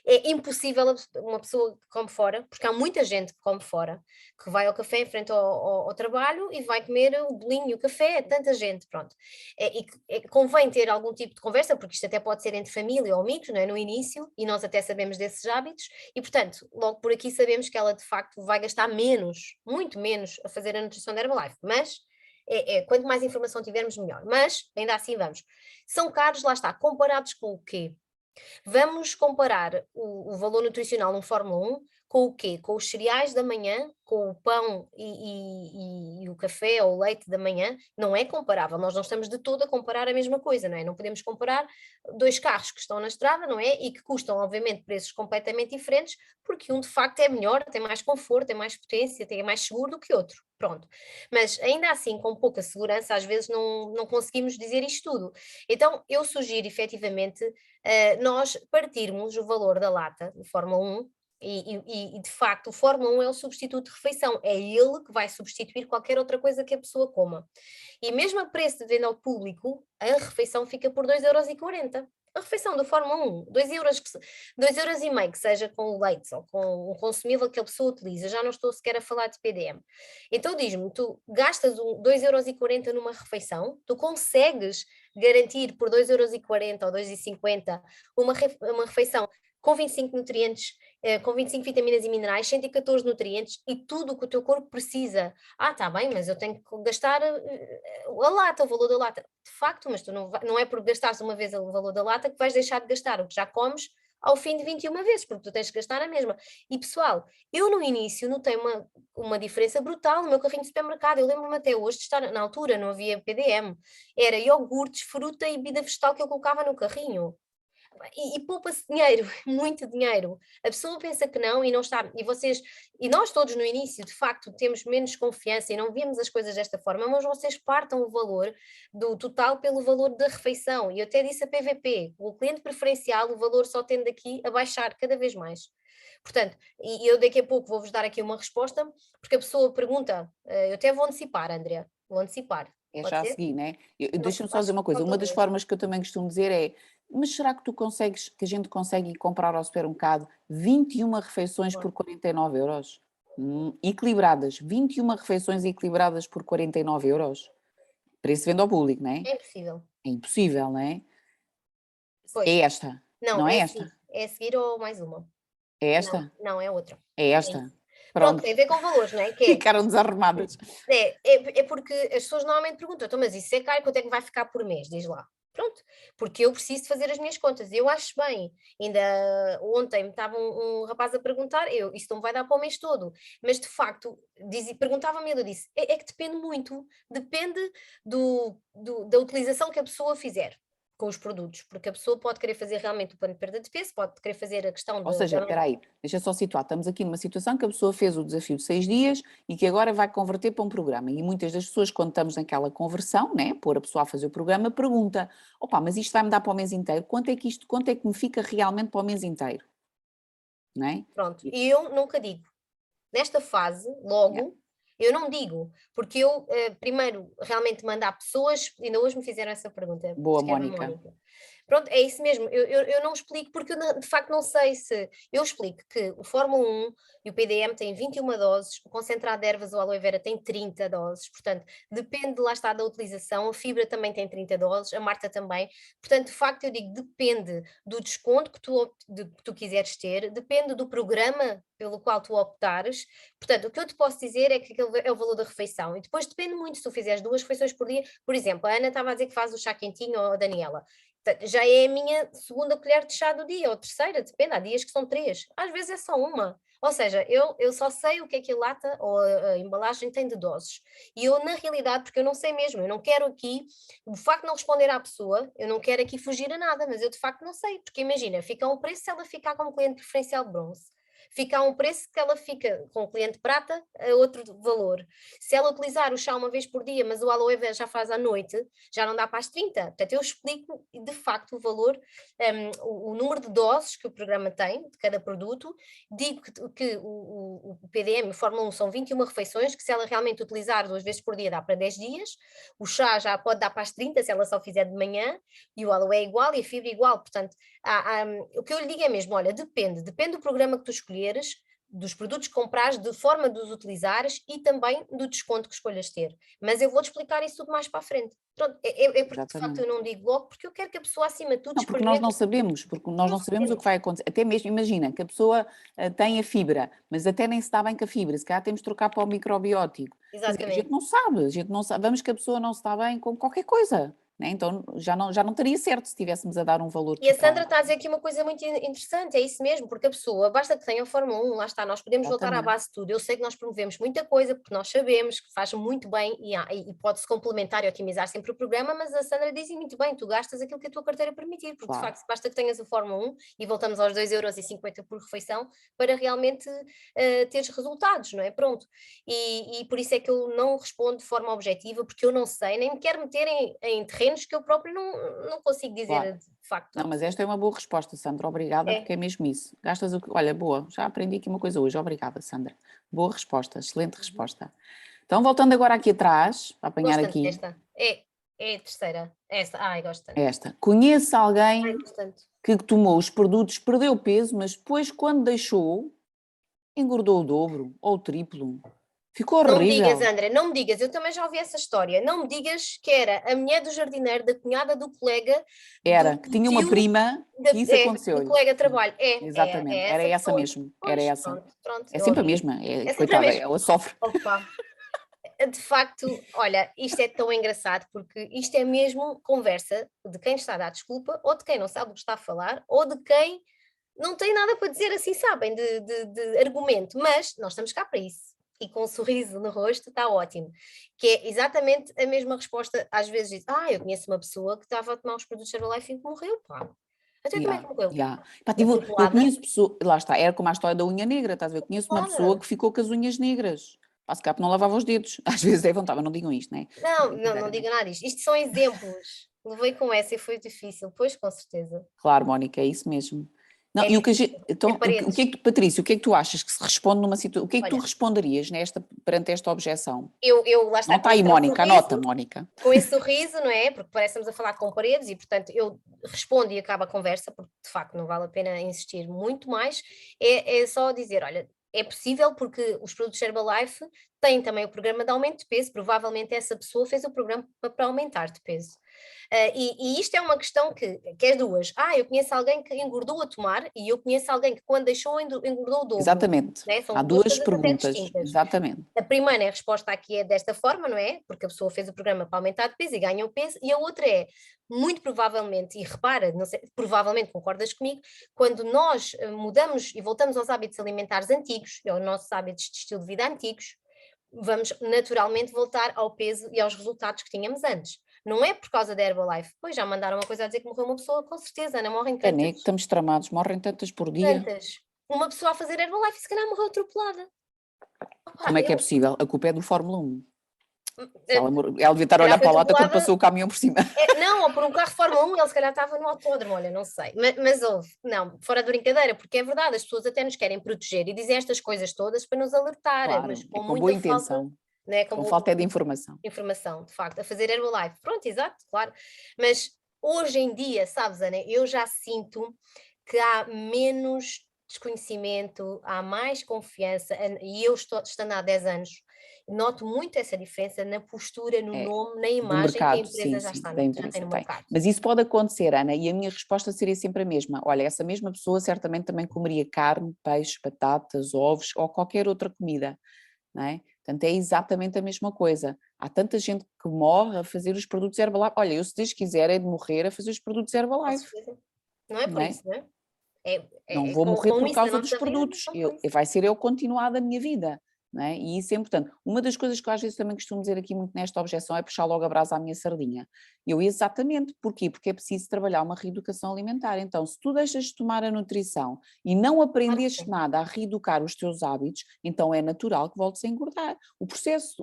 é impossível uma pessoa que come fora, porque há muita gente que come fora, que vai ao café em frente ao trabalho e vai comer o bolinho e o café, é tanta gente, pronto. Convém ter algum tipo de conversa, porque isto até pode ser entre família ou amigos, não é? No início, e nós até sabemos desses hábitos, e portanto, logo por aqui sabemos que ela de facto vai gastar menos, muito menos, a fazer a nutrição da Herbalife, mas quanto mais informação tivermos, melhor. Mas, ainda assim, vamos. São caros, lá está, comparados com o quê? Vamos comparar o valor nutricional num Fórmula 1 com o quê? Com os cereais da manhã, com o pão e o café ou o leite da manhã, não é comparável. Nós não estamos de todo a comparar a mesma coisa, não é? Não podemos comparar 2 carros que estão na estrada, não é? E que custam, obviamente, preços completamente diferentes, porque um de facto é melhor, tem mais conforto, tem mais potência, é mais seguro do que outro. Pronto. Mas ainda assim, com pouca segurança, às vezes não conseguimos dizer isto tudo. Então, eu sugiro efetivamente nós partirmos o valor da lata de Fórmula 1 e de facto o Fórmula 1 é o substituto de refeição, é ele que vai substituir qualquer outra coisa que a pessoa coma. E mesmo a preço de venda ao público, a refeição fica por 2,40€. A refeição do Fórmula 1, 2€, 2,5€ que seja com o leite ou com o consumível que a pessoa utiliza, já não estou sequer a falar de PDM. Então diz-me, tu gastas 2,40€ numa refeição, tu consegues garantir por 2,40€ ou 2,50€ uma refeição com 25 nutrientes, com 25 vitaminas e minerais, 114 nutrientes e tudo o que o teu corpo precisa. Ah, está bem, mas eu tenho que gastar a lata, o valor da lata. De facto, mas tu não é por gastares uma vez o valor da lata que vais deixar de gastar o que já comes ao fim de 21 vezes, porque tu tens que gastar a mesma. E pessoal, eu no início notei uma diferença brutal no meu carrinho de supermercado. Eu lembro-me até hoje de estar, na altura não havia PDM, era iogurtes, fruta e bebida vegetal que eu colocava no carrinho. E poupa-se dinheiro, muito dinheiro. A pessoa pensa que não e não está. E nós todos no início, de facto, temos menos confiança e não vimos as coisas desta forma, mas vocês partam o valor do total pelo valor da refeição. E eu até disse a PVP, o cliente preferencial, o valor só tende aqui a baixar cada vez mais. Portanto, e eu daqui a pouco vou-vos dar aqui uma resposta, porque a pessoa pergunta, eu até vou antecipar, Andrea, vou antecipar. É Pode já a ser? seguir, né? Não, Deixa-me só dizer acho uma que coisa. falta Uma das dois. formas que eu também costumo dizer é: mas será que tu consegues, que a gente consegue ir comprar ao supermercado 21 refeições por 49€? Equilibradas, 21 refeições equilibradas por 49€. Preço de venda ao público, não é? É impossível. É impossível, não é? Pois. É esta, Não, não é é a esta? seguir. É a seguir ou mais uma? É Não, esta? não, é outra. É É esta? isso. Pronto, Pronto, tem a ver com valores, não é? Que ficaram desarrumadas. é porque as pessoas normalmente perguntam, então, mas isso é caro, quanto é que vai ficar por mês? Diz lá. Pronto, porque eu preciso de fazer as minhas contas. Eu acho bem. Ainda ontem me estava um rapaz a perguntar, isso não vai dar para o mês todo. Mas de facto, perguntava-me, ele disse, é que depende muito, depende da utilização que a pessoa fizer com os produtos, porque a pessoa pode querer fazer realmente o plano de perda de peso, pode querer fazer a questão Ou seja, da espera aí, deixa só situar, estamos aqui numa situação que a pessoa fez o desafio de 6 dias e que agora vai converter para um programa. E muitas das pessoas, quando estamos naquela conversão, né, pôr a pessoa a fazer o programa, pergunta, opa, mas isto vai-me dar para o mês inteiro? Quanto é que me fica realmente para o mês inteiro? não é? Pronto, e eu nunca digo. Nesta fase, logo, eu não digo, porque eu primeiro realmente mandar pessoas, ainda hoje me fizeram essa pergunta, Boa, escreve a Mónica. Mónica. Pronto, é isso mesmo, eu não explico porque eu de facto não sei se, eu explico que o Fórmula 1 e o PDM têm 21 doses, o concentrado de ervas ou aloe vera tem 30 doses, portanto, depende lá está da utilização, a fibra também tem 30 doses, a Marta também, portanto, de facto eu digo, depende do desconto que tu quiseres ter, depende do programa pelo qual tu optares, portanto, o que eu te posso dizer é que aquele é o valor da refeição, e depois depende muito se tu fizeres 2 refeições por dia, por exemplo, a Ana estava a dizer que faz o chá quentinho, ou a Daniela, já é a minha segunda colher de chá do dia, ou terceira, depende, há dias que são 3, às vezes é só uma. Ou seja, eu só sei o que a lata ou a embalagem tem de doses. E eu, na realidade, porque eu não sei mesmo, eu não quero aqui, de facto não responder à pessoa, eu não quero aqui fugir a nada, mas eu de facto não sei, porque imagina, fica a um preço se ela ficar como cliente preferencial de bronze. Fica a um preço que ela fica com o cliente prata a outro valor. Se ela utilizar o chá uma vez por dia, mas o aloe vera já faz à noite, já não dá para as 30. Portanto, eu explico de facto o valor, o número de doses que o programa tem de cada produto, digo que o PDM, o Fórmula 1, são 21 refeições, que se ela realmente utilizar 2 vezes por dia dá para 10 dias, o chá já pode dar para as 30 se ela só fizer de manhã, e o aloe é igual e a fibra igual, portanto, o que eu lhe digo é mesmo, olha, depende do programa que tu escolheres, dos produtos que comprares, de forma de os utilizares e também do desconto que escolhas ter. Mas eu vou-te explicar isso tudo mais para a frente. Pronto, é porque de facto eu Exatamente. não digo logo, porque eu quero que a pessoa acima de tudo Não, porque nós experimente. não sabemos, Não o que sabemos. vai acontecer. Até mesmo, imagina, que a pessoa tem a fibra, mas até nem se dá bem com a fibra, se calhar temos de trocar para o microbiótico. Quer dizer, Exatamente. a gente não sabe, vamos que a pessoa não se está bem com qualquer coisa, né? Então já não teria certo se estivéssemos a dar um valor E a total. Sandra está a dizer aqui uma coisa muito interessante, é isso mesmo, porque a pessoa, basta que tenha a Fórmula 1, lá está, nós podemos voltar à Exatamente. base de tudo. Eu sei que nós promovemos muita coisa, porque nós sabemos que faz muito bem e pode-se complementar e otimizar sempre o programa, mas a Sandra diz muito bem, tu gastas aquilo que a tua carteira permitir, porque de Claro. facto basta que tenhas a Fórmula 1 e voltamos aos 2,50 € por refeição para realmente teres resultados, não é? Pronto. E por isso é que eu não respondo de forma objetiva, porque eu não sei, nem me quero meter em terrenos que eu próprio não consigo Claro. dizer de facto. Não, mas esta é uma boa resposta, Sandra. Obrigada, porque É. é mesmo isso. Gastas o que. Olha, boa, já aprendi aqui uma coisa hoje. Obrigada, Sandra. Boa resposta, excelente resposta. Então, voltando agora aqui atrás, para apanhar Gosto tanto aqui desta. É a terceira. Esta. Ai, gosto tanto. esta. Conheço Ai, alguém gosto tanto. que tomou os produtos, perdeu peso, mas depois, quando deixou, engordou o dobro ou o triplo. Ficou Não me digas, horrível. André, não me digas, eu também já ouvi essa história. Não me digas que era a mulher do jardineiro, da cunhada do colega, Era, que do tinha uma tio, prima que isso do aconteceu-lhe. colega de trabalho. Exatamente, É era essa essa pessoa. mesmo, era Pois, essa. pronto, pronto, É eu sempre a ouvi. mesma, É sempre a coitada, mesma. ela sofre. Opa. De facto, olha, isto é tão engraçado porque isto é mesmo conversa de quem está a dar desculpa, ou de quem não sabe o que está a falar, ou de quem não tem nada para dizer assim, sabem, de argumento, mas nós estamos cá para isso. E com um sorriso no rosto está ótimo. Que é exatamente a mesma resposta, às vezes diz, eu conheço uma pessoa que estava a tomar os produtos Herbalife e que morreu, pá. Até como é que Yeah, morreu? yeah. Pá, tipo, eu Atropelada? conheço pessoas, lá está, era como a história da unha negra, estás a ver? Eu conheço uma pessoa Atropelada. que ficou com as unhas negras. Pá, se calhar porque não lavava os dedos. Às vezes é vontade, mas não digam isto, né? Não Brincadeira, né? diga nada disto. Isto são exemplos. Levei com essa e foi difícil, pois com certeza. Claro, Mónica, é isso mesmo. Não, É e o que difícil. É então, o que é paredes. que tu, Patrícia, o que é que tu achas que se responde numa situação, o que é que tu Olha, responderias perante esta objeção? eu lá está, Não com está aí, esse tal Mónica, anota, sorriso, Mónica. não é? Porque parecemos a falar com paredes e, portanto, eu respondo e acaba a conversa, porque de facto não vale a pena insistir muito mais. É só dizer: olha, é possível porque os produtos Herbalife têm também o programa de aumento de peso, provavelmente essa pessoa fez o programa para aumentar de peso. E isto é uma questão que é duas. Eu conheço alguém que engordou a tomar e eu conheço alguém que quando deixou engordou o dobro. Exatamente. Né? Há São duas duas coisas até perguntas. distintas. Exatamente. A primeira, a resposta aqui é desta forma, não é? Porque a pessoa fez o programa para aumentar de peso e ganhou peso, e a outra é, muito provavelmente, e repara, não sei, provavelmente concordas comigo, quando nós mudamos e voltamos aos hábitos alimentares antigos, aos nossos hábitos de estilo de vida antigos, vamos naturalmente voltar ao peso e aos resultados que tínhamos antes. Não é por causa da Herbalife. Pois já mandaram uma coisa a dizer que morreu uma pessoa, com certeza, Ana, morrem É, né? Que tantas, estamos tramados, morrem tantas por dia. tantas. Uma pessoa a fazer Herbalife, se calhar morreu atropelada. Opa, Como é que é possível? A culpa é do Fórmula 1. Ela devia estar a olhar para a lata quando atropelada. passou o caminhão por cima. Não, ou por um carro de Fórmula 1, ele se calhar estava no autódromo, olha, não sei. Mas houve, não, fora de brincadeira, porque é verdade, as pessoas até nos querem proteger e dizem estas coisas todas para nos alertar, Claro, mas é com com boa muita falta, intenção, né, com falta é de informação. informação, de facto, a fazer Herbalife. Pronto, exato, claro. Mas hoje em dia, sabes, Ana, eu já sinto que há menos desconhecimento, há mais confiança, e eu estando há 10 anos, noto muito essa diferença na postura, no É, nome, na do imagem que a mercado, empresa sim, já sim, está, da já tem empresa no tem. mercado. Mas isso pode acontecer, Ana, e a minha resposta seria sempre a mesma. Olha, essa mesma pessoa certamente também comeria carne, peixe, batatas, ovos ou qualquer outra comida, não é? Portanto, é exatamente a mesma coisa. Há tanta gente que morre a fazer os produtos Herbalife. Olha, eu se Deus quiser é de morrer a fazer os produtos Com Herbalife, certeza. Não é não por é? isso, não é? É, Não é vou morrer com por isso na causa dos nossa vida, mas produtos, não por isso. vai ser eu continuar da minha vida, não é? E isso é importante. Uma das coisas que eu às vezes também costumo dizer aqui muito nesta objeção é puxar logo a brasa à minha sardinha. Exatamente, porquê? Porque é preciso trabalhar uma reeducação alimentar. Então, se tu deixas de tomar a nutrição e não Claro que aprendeste sim. nada a reeducar os teus hábitos, então é natural que voltes a engordar.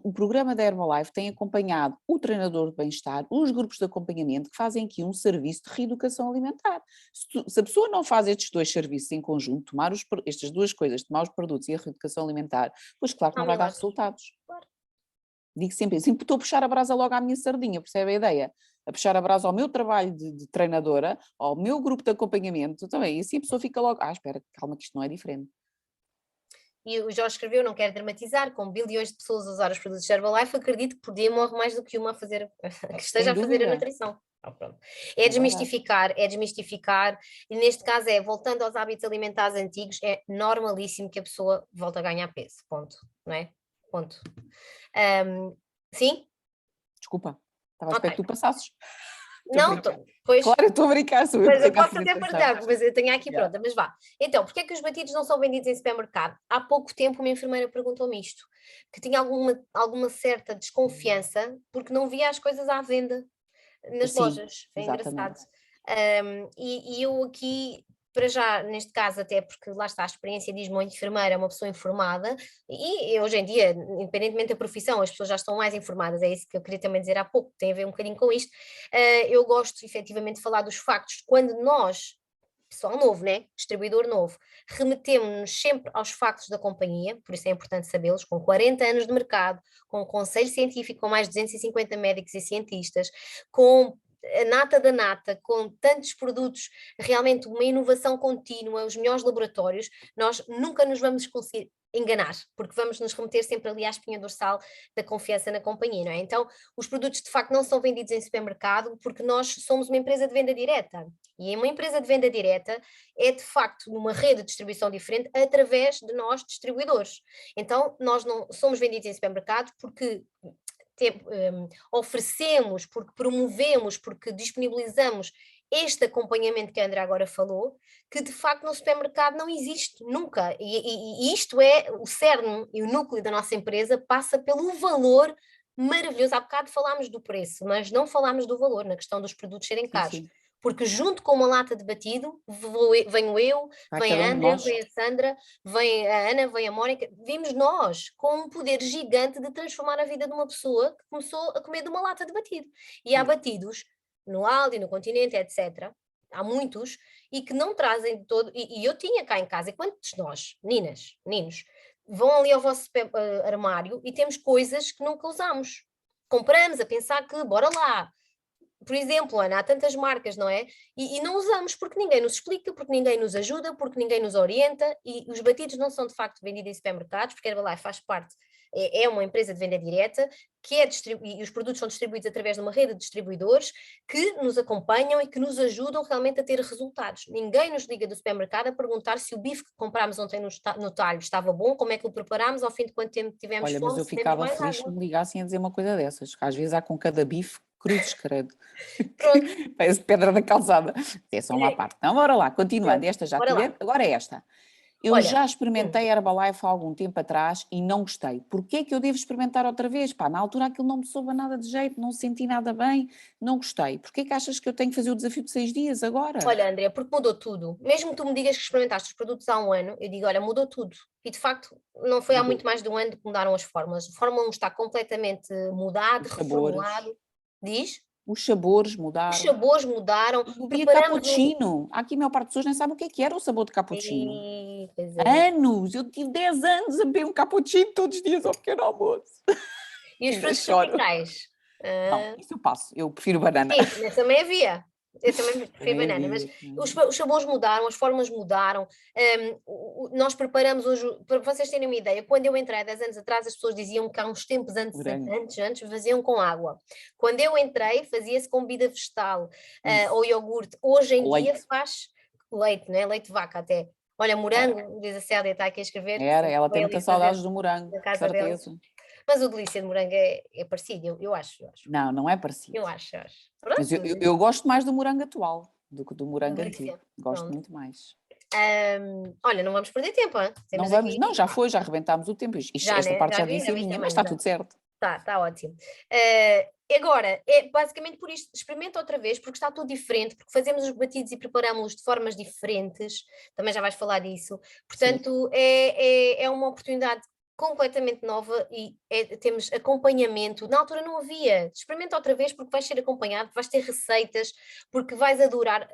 O programa da Herbalife tem acompanhado o treinador de bem-estar, os grupos de acompanhamento que fazem aqui um serviço de reeducação alimentar. Se a pessoa não faz estes dois serviços em conjunto, estas duas coisas, tomar os produtos e a reeducação alimentar, pois claro que Há não vai dar milagres. resultados. Claro. Digo sempre isso, estou a puxar a brasa logo à minha sardinha, percebe a ideia? A puxar a brasa ao meu trabalho de treinadora, ao meu grupo de acompanhamento também, e assim a pessoa fica logo, espera, calma que isto não é diferente. E o Jorge escreveu, não quero dramatizar, com bilhões de pessoas a usar os produtos de Herbalife, acredito que por dia morre mais do que uma a fazer, que esteja Sem a fazer a dúvida, nutrição. Pronto. é verdade. É desmistificar, e neste caso voltando aos hábitos alimentares antigos, é normalíssimo que a pessoa volte a ganhar peso, ponto, não é? Ponto. Sim? Desculpa, estava a esperar Ok. que tu passasses. Estou a Não, brincar. pois, Claro, eu estou a brincar, sou eu que mas eu tenho a posso até apresentação. partilhar, mas eu tenho aqui Yeah. pronta, mas vá. Então, porque é que os batidos não são vendidos em supermercado? Há pouco tempo uma enfermeira perguntou-me isto, que tinha alguma certa desconfiança porque não via as coisas à venda nas Sim, lojas. Foi engraçado. exatamente. E eu aqui, para já, neste caso, até porque lá está, a experiência diz-me uma enfermeira, é uma pessoa informada, e hoje em dia, independentemente da profissão, as pessoas já estão mais informadas, é isso que eu queria também dizer há pouco, tem a ver um bocadinho com isto. Eu gosto efetivamente de falar dos factos, quando nós, pessoal novo, né? Distribuidor novo, remetemos-nos sempre aos factos da companhia, por isso é importante sabê-los, com 40 anos de mercado, com um conselho científico, com mais de 250 médicos e cientistas, com a nata da nata, com tantos produtos, realmente uma inovação contínua, os melhores laboratórios, nós nunca nos vamos conseguir enganar, porque vamos nos remeter sempre ali à espinha dorsal da confiança na companhia, não é? Então, os produtos de facto não são vendidos em supermercado porque nós somos uma empresa de venda direta. E uma empresa de venda direta é de facto numa rede de distribuição diferente através de nós, distribuidores. Então, nós não somos vendidos em supermercado porque oferecemos, porque promovemos, porque disponibilizamos este acompanhamento que a André agora falou, que de facto no supermercado não existe nunca. E isto é o cerne e o núcleo da nossa empresa, passa pelo valor maravilhoso. Há bocado falámos do preço, mas não falámos do valor, na questão dos produtos serem Sim, caros. sim. Porque junto com uma lata de batido, venho eu, Vai vem cada a um de Andrea, nós. vem a Sandra, vem a Ana, vem a Mónica, vimos nós com um poder gigante de transformar a vida de uma pessoa que começou a comer de uma lata de batido. E há Yeah. batidos no Aldi, no Continente, etc. Há muitos e que não trazem de todo. E eu tinha cá em casa, e quantos de nós, meninas, meninos, vão ali ao vosso armário e temos coisas que nunca usamos. Compramos a pensar que, bora lá, por exemplo, Ana, há tantas marcas, não é? E não usamos porque ninguém nos explica, porque ninguém nos ajuda, porque ninguém nos orienta e os batidos não são de facto vendidos em supermercados, porque a Herbalife faz parte, é uma empresa de venda direta, que e os produtos são distribuídos através de uma rede de distribuidores que nos acompanham e que nos ajudam realmente a ter resultados. Ninguém nos liga do supermercado a perguntar se o bife que comprámos ontem no talho estava bom, como é que o preparámos, ao fim de quanto tempo tivemos Olha, mas fome, eu se bebemos ficava mais feliz se água. me ligassem a dizer uma coisa dessas. Às vezes há com cada bife cruzes, credo. Pronto. Parece pedra da calçada. É só uma parte. Então, bora lá, continuando. Pronto. Esta já Bora lá. tivemos, agora é esta. Eu Olha, já experimentei Herbalife há algum tempo atrás e não gostei. Porquê é que eu devo experimentar outra vez? Pá, na altura aquilo não me soube nada de jeito, não senti nada bem, não gostei. Porquê é que achas que eu tenho que fazer o desafio de 6 dias agora? olha, Andrea, porque mudou tudo. Mesmo que tu me digas que experimentaste os produtos há um ano, eu digo, olha, mudou tudo. E de facto, não foi há Mudou. muito mais de um ano que mudaram as fórmulas. A Fórmula 1 está completamente mudado, Os sabores, reformulado. Diz? os sabores Os mudaram. sabores mudaram, Eu bebia preparamos um. cappuccino. Aqui a maior parte das pessoas nem sabe o que era o sabor de cappuccino. Pois é. Anos! Eu tive 10 anos a beber um cappuccino todos os dias ao pequeno almoço. E os Ainda frutos choro. tropicais? Não, Ah, isso eu passo. Eu prefiro banana. sim, mas também havia. Eu também prefiro Também banana, mas havia. os sabores mudaram, as formas mudaram. Nós preparamos hoje, para vocês terem uma ideia, quando eu entrei há 10 anos atrás, as pessoas diziam que há uns tempos Morango. antes faziam com água. Quando eu entrei, fazia-se com bebida vegetal, ou Isso. iogurte. Hoje em dia Leite. faz leite, não é? Leite de vaca até. Olha, Era. morango, diz a Célia, está aqui a escrever, que Era. sempre Ela tem foi muitas ali fazer saudades do morango, na de casa dela. certeza. Mas o delícia de morango é parecido, eu acho, eu acho. Não, não é parecido. Eu acho, eu acho. Mas Pronto, eu gosto mais do morango atual do que do morango antigo. delícia. Gosto Pronto. muito mais. Olha, não vamos perder tempo, hã? Não Temos vamos, aqui não, já foi, já arrebentámos o tempo. já, Esta né? parte Já já vi, devia já ser vi minha, mas também, está já. tudo certo. Tá ótimo. Agora, é basicamente por isto, experimenta outra vez, porque está tudo diferente, porque fazemos os batidos e preparamos-los de formas diferentes, também já vais falar disso. Sim. Portanto, é uma oportunidade completamente nova e temos acompanhamento. Na altura não havia. Experimenta outra vez porque vais ser acompanhado, vais ter receitas, porque vais adorar.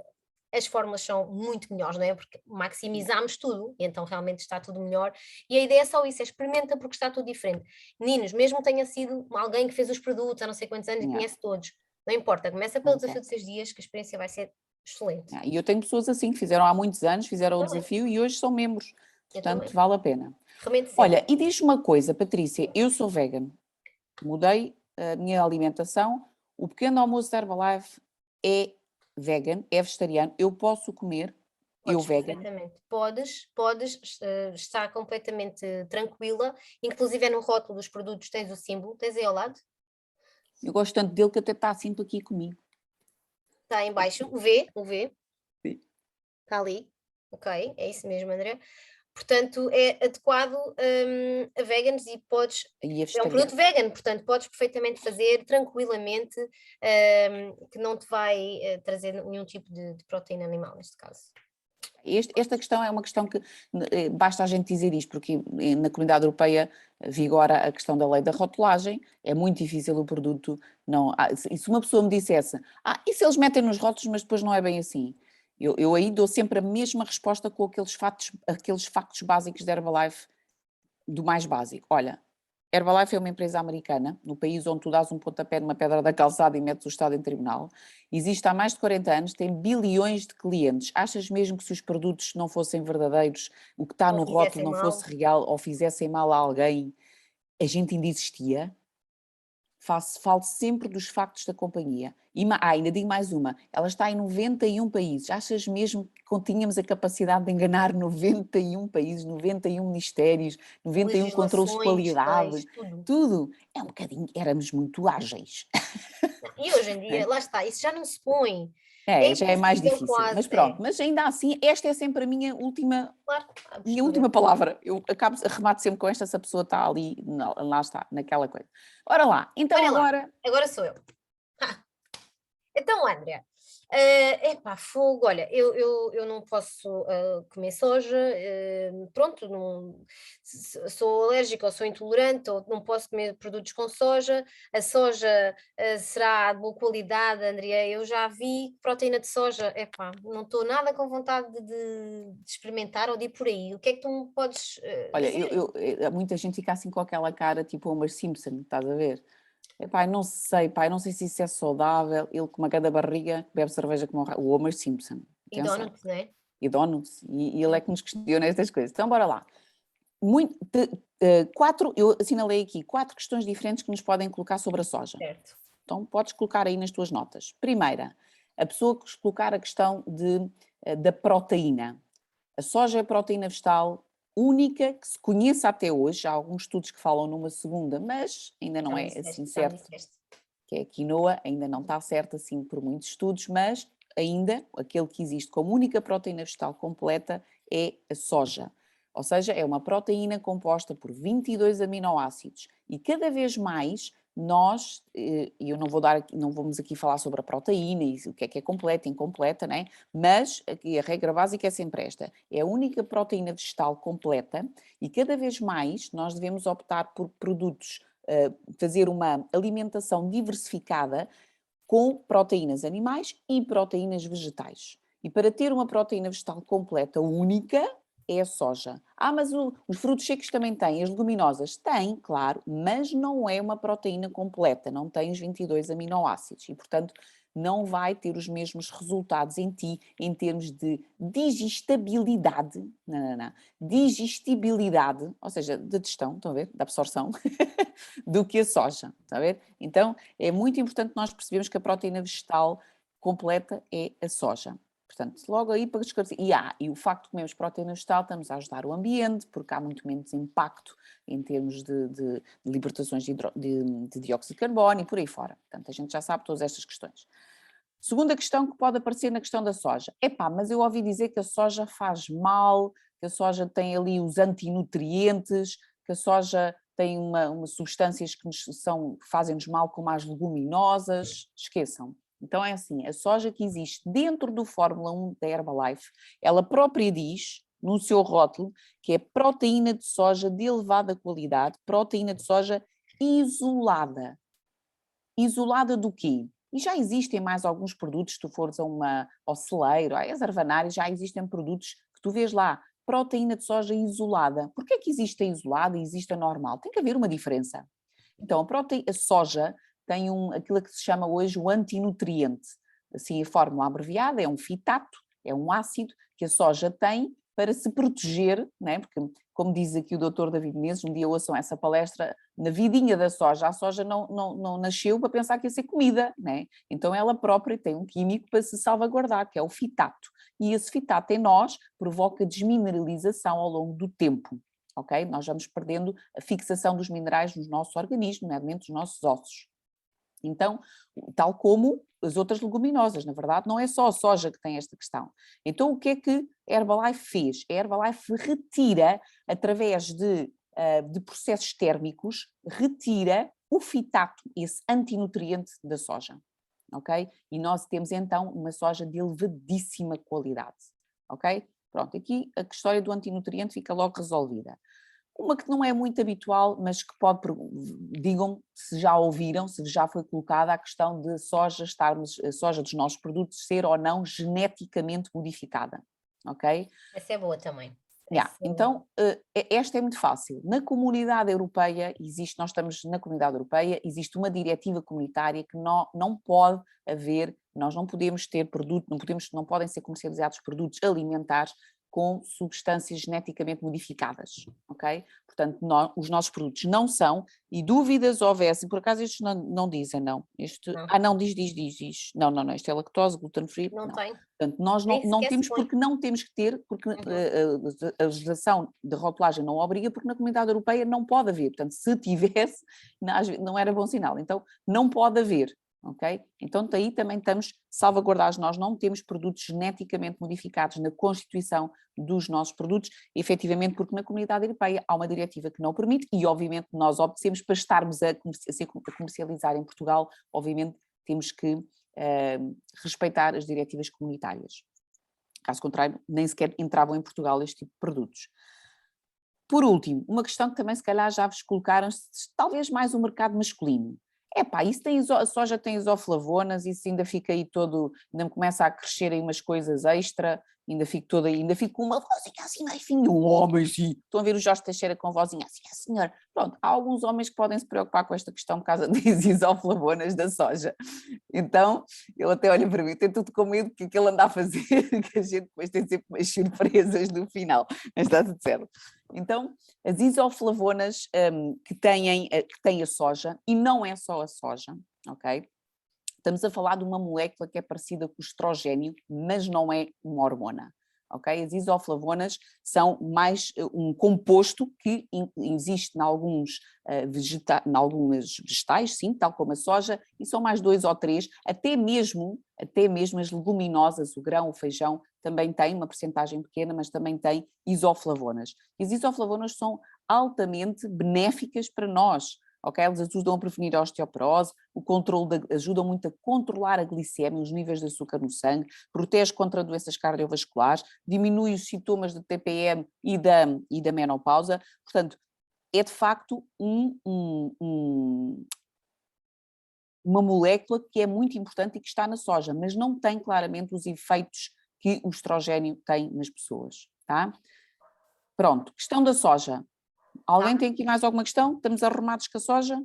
As fórmulas são muito melhores, não é? Porque maximizamos tudo, e então realmente está tudo melhor. E a ideia é só isso, é experimenta porque está tudo diferente. Meninos, mesmo que tenha sido alguém que fez os produtos há não sei quantos anos e Yeah, conhece todos, não importa, começa não pelo desafio de importa. 6 dias, que a experiência vai ser excelente. Yeah, e eu tenho pessoas assim que fizeram há muitos anos, fizeram o Também, desafio e hoje são membros. eu Portanto, também. vale a pena. Recomendo sempre. Olha, e diz uma coisa, Patrícia, eu sou vegan. Mudei a minha alimentação. O pequeno almoço da Herbalife é vegan, é vegetariano. Eu posso comer, eu Podes vegan. perfeitamente. Podes estar completamente tranquila, inclusive é no rótulo dos produtos tens o símbolo, tens aí ao lado, Eu gosto tanto dele que até está sempre aqui comigo. está em baixo, o V, Sim. está ali, ok, é isso mesmo, André. Portanto, é adequado, a veganos e E é é um produto vegetariano. vegan, portanto, podes perfeitamente fazer tranquilamente, que não te vai, trazer nenhum tipo de proteína animal, neste caso. Esta questão é uma questão que basta a gente dizer isto, porque na comunidade europeia vigora a questão da lei da rotulagem, é muito difícil o produto não. E se uma pessoa me dissesse, e se eles metem nos rótulos, mas depois não é bem assim? Eu aí dou sempre a mesma resposta com aqueles factos básicos da Herbalife, do mais básico. Olha, Herbalife é uma empresa americana, no país onde tu dás um pontapé numa pedra da calçada e metes o Estado em tribunal. Existe há mais de 40 anos, tem bilhões de clientes. Achas mesmo que se os produtos não fossem verdadeiros, o que está Não no rótulo fizessem não mal. fosse real ou fizessem mal a alguém, a gente ainda existia? Falo sempre dos factos da companhia. Ainda digo mais uma, ela está em 91 países. Achas mesmo que tínhamos a capacidade de enganar 91 países, 91 ministérios, 91 controles de Legislações, qualidade, leis, tudo. tudo? É um bocadinho, éramos muito ágeis. E hoje em dia, lá está, isso já não se põe. É Já é mais impossível difícil, quase, mas pronto, mas ainda assim, esta é sempre a claro, a minha postura. última palavra. Eu arremato sempre com esta, se a pessoa está ali, lá está, naquela coisa. Ora lá, então Olha lá, agora, agora sou eu. Então, Andrea, epá, fogo, olha, eu não posso comer soja, pronto, não, sou alérgica ou sou intolerante, ou não posso comer produtos com soja. A soja será de boa qualidade, Andrea. Eu já vi proteína de soja, epá, não estou nada com vontade de experimentar ou de ir por aí. O que é que tu me podes olha, dizer? muita gente fica assim com aquela cara tipo Homer Simpson, estás a ver? Epá, não sei, pai, não sei se isso é saudável. Ele com uma cada barriga bebe cerveja como o Homer Simpson. E Atenção. donuts, não é? E donuts. E ele é Hum, que nos questiona estas coisas. Então, bora lá. Eu assinalei aqui 4 questões diferentes que nos podem colocar sobre a soja. certo. Então, podes colocar aí nas tuas notas. Primeira, a pessoa que colocar a questão da proteína. A soja é a proteína vegetal única que se conheça até hoje. Há alguns estudos que falam numa segunda, mas ainda não é assim Já me certo, disseste. que é a quinoa, ainda não está certo assim por muitos estudos, mas ainda aquele que existe como única proteína vegetal completa é a soja. Ou seja, é uma proteína composta por 22 aminoácidos e cada vez mais nós, e eu não vamos aqui falar sobre a proteína e o que é completa, incompleta, né? Mas aqui a regra básica é sempre esta, é a única proteína vegetal completa e cada vez mais nós devemos optar por produtos, fazer uma alimentação diversificada com proteínas animais e proteínas vegetais. E para ter uma proteína vegetal completa única, é a soja. Mas os frutos secos também têm, as leguminosas têm, claro, mas não é uma proteína completa, não tem os 22 aminoácidos e, portanto, não vai ter os mesmos resultados em ti em termos de digestibilidade, digestibilidade, ou seja, de digestão, estão a ver, da absorção, do que a soja, está a ver? Então, é muito importante nós percebermos que a proteína vegetal completa é a soja. Portanto, logo aí para esclarecer. E o facto de comermos proteína vegetal, estamos a ajudar o ambiente, porque há muito menos impacto em termos de libertações de dióxido de carbono e por aí fora. Portanto, a gente já sabe todas estas questões. Segunda questão que pode aparecer na questão da soja. Mas eu ouvi dizer que a soja faz mal, que a soja tem ali os antinutrientes, que a soja tem umas substâncias que fazem-nos mal, como as leguminosas. Esqueçam. Então é assim, a soja que existe dentro do Fórmula 1 da Herbalife, ela própria diz, no seu rótulo, que é proteína de soja de elevada qualidade, proteína de soja isolada. Isolada do quê? E já existem mais alguns produtos, se tu fores ao celeiro, às Arvanárias, já existem produtos que tu vês lá, proteína de soja isolada. Porquê é que existe a isolada e existe a normal? Tem que haver uma diferença. Então, a soja tem aquilo que se chama hoje o antinutriente. Assim, a fórmula abreviada é um fitato, é um ácido que a soja tem para se proteger, né? Porque, como diz aqui o Dr. David Menezes, um dia ouçam essa palestra, na vidinha da soja, a soja não nasceu para pensar que ia ser comida, né? Então ela própria tem um químico para se salvaguardar, que é o fitato. E esse fitato em nós provoca desmineralização ao longo do tempo. Okay? Nós vamos perdendo a fixação dos minerais no nosso organismo, nomeadamente nos nossos ossos. Então, tal como as outras leguminosas, na verdade, não é só a soja que tem esta questão. Então, o que é que a Herbalife fez? A Herbalife retira, através de processos térmicos, retira o fitato, esse antinutriente da soja. Ok? E nós temos então uma soja de elevadíssima qualidade. Ok? Pronto, aqui a história do antinutriente fica logo resolvida. Uma que não é muito habitual, mas que digam se já ouviram, se já foi colocada a questão de a soja dos nossos produtos ser ou não geneticamente modificada, ok? Essa é boa também. Então, esta é muito fácil. Na comunidade europeia, nós estamos na comunidade europeia, existe uma diretiva comunitária que não pode haver, nós não podemos ter não podem ser comercializados produtos alimentares com substâncias geneticamente modificadas, ok? Portanto, os nossos produtos não são, e dúvidas houvessem, por acaso estes não dizem, não. Não, diz. Não, isto é lactose, gluten free. Não tem. Portanto, nós não temos porque não temos que ter, porque a legislação de rotulagem não obriga, porque na comunidade europeia não pode haver. Portanto, se tivesse, não era bom sinal. Então, não pode haver. Okay? Então daí também estamos salvaguardados, nós não temos produtos geneticamente modificados na constituição dos nossos produtos, efetivamente porque na comunidade europeia há uma diretiva que não permite e obviamente nós obedecemos para estarmos a comercializar em Portugal, obviamente temos que respeitar as diretivas comunitárias. Caso contrário, nem sequer entravam em Portugal este tipo de produtos. Por último, uma questão que também se calhar já vos colocaram, talvez mais o mercado masculino. A soja tem isoflavonas, isso ainda fica aí ainda começa a crescer aí umas coisas extra, ainda fico com uma vozinha assim mais fininha, um homem assim, estão a ver o Jorge Teixeira com vozinha assim, senhor, pronto, há alguns homens que podem se preocupar com esta questão por causa das isoflavonas da soja, então ele até olha para mim, tem tudo com medo que ele anda a fazer, que a gente depois tem sempre umas surpresas no final, mas está tudo certo. Então, as isoflavonas que têm a soja, e não é só a soja, ok? Estamos a falar de uma molécula que é parecida com o estrogênio, mas não é uma hormona, ok? As isoflavonas são mais um composto que existe em algumas vegetais, sim, tal como a soja, e são mais 2 ou 3, até mesmo as leguminosas, o grão, o feijão, também tem uma percentagem pequena, mas também tem isoflavonas. E as isoflavonas são altamente benéficas para nós. Okay? Eles ajudam a prevenir a osteoporose, ajudam muito a controlar a glicemia, os níveis de açúcar no sangue, protege contra doenças cardiovasculares, diminui os sintomas de TPM e da menopausa. Portanto, é de facto uma molécula que é muito importante e que está na soja, mas não tem claramente os efeitos que o estrogênio tem nas pessoas. Tá? Pronto, questão da soja. Alguém tem aqui mais alguma questão? Estamos arrumados com a soja?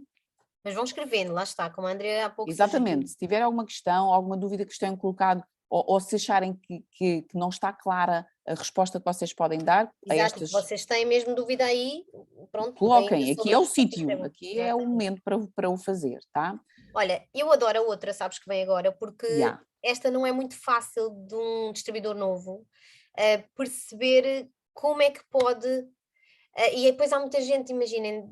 Mas vão escrevendo, lá está, como a Andrea há pouco Exatamente. sugeriu. Se tiver alguma questão, alguma dúvida que tenham colocado, ou se acharem que não está clara a resposta que vocês podem dar a Exato, e estas, que vocês têm mesmo dúvida aí, pronto, deem coloquem. a Aqui é o solução, sítio, aqui é o momento para o fazer, tá? Olha, eu adoro a outra, sabes que vem agora, porque Yeah. esta não é muito fácil de um distribuidor novo perceber como é que pode. E depois há muita gente, imaginem,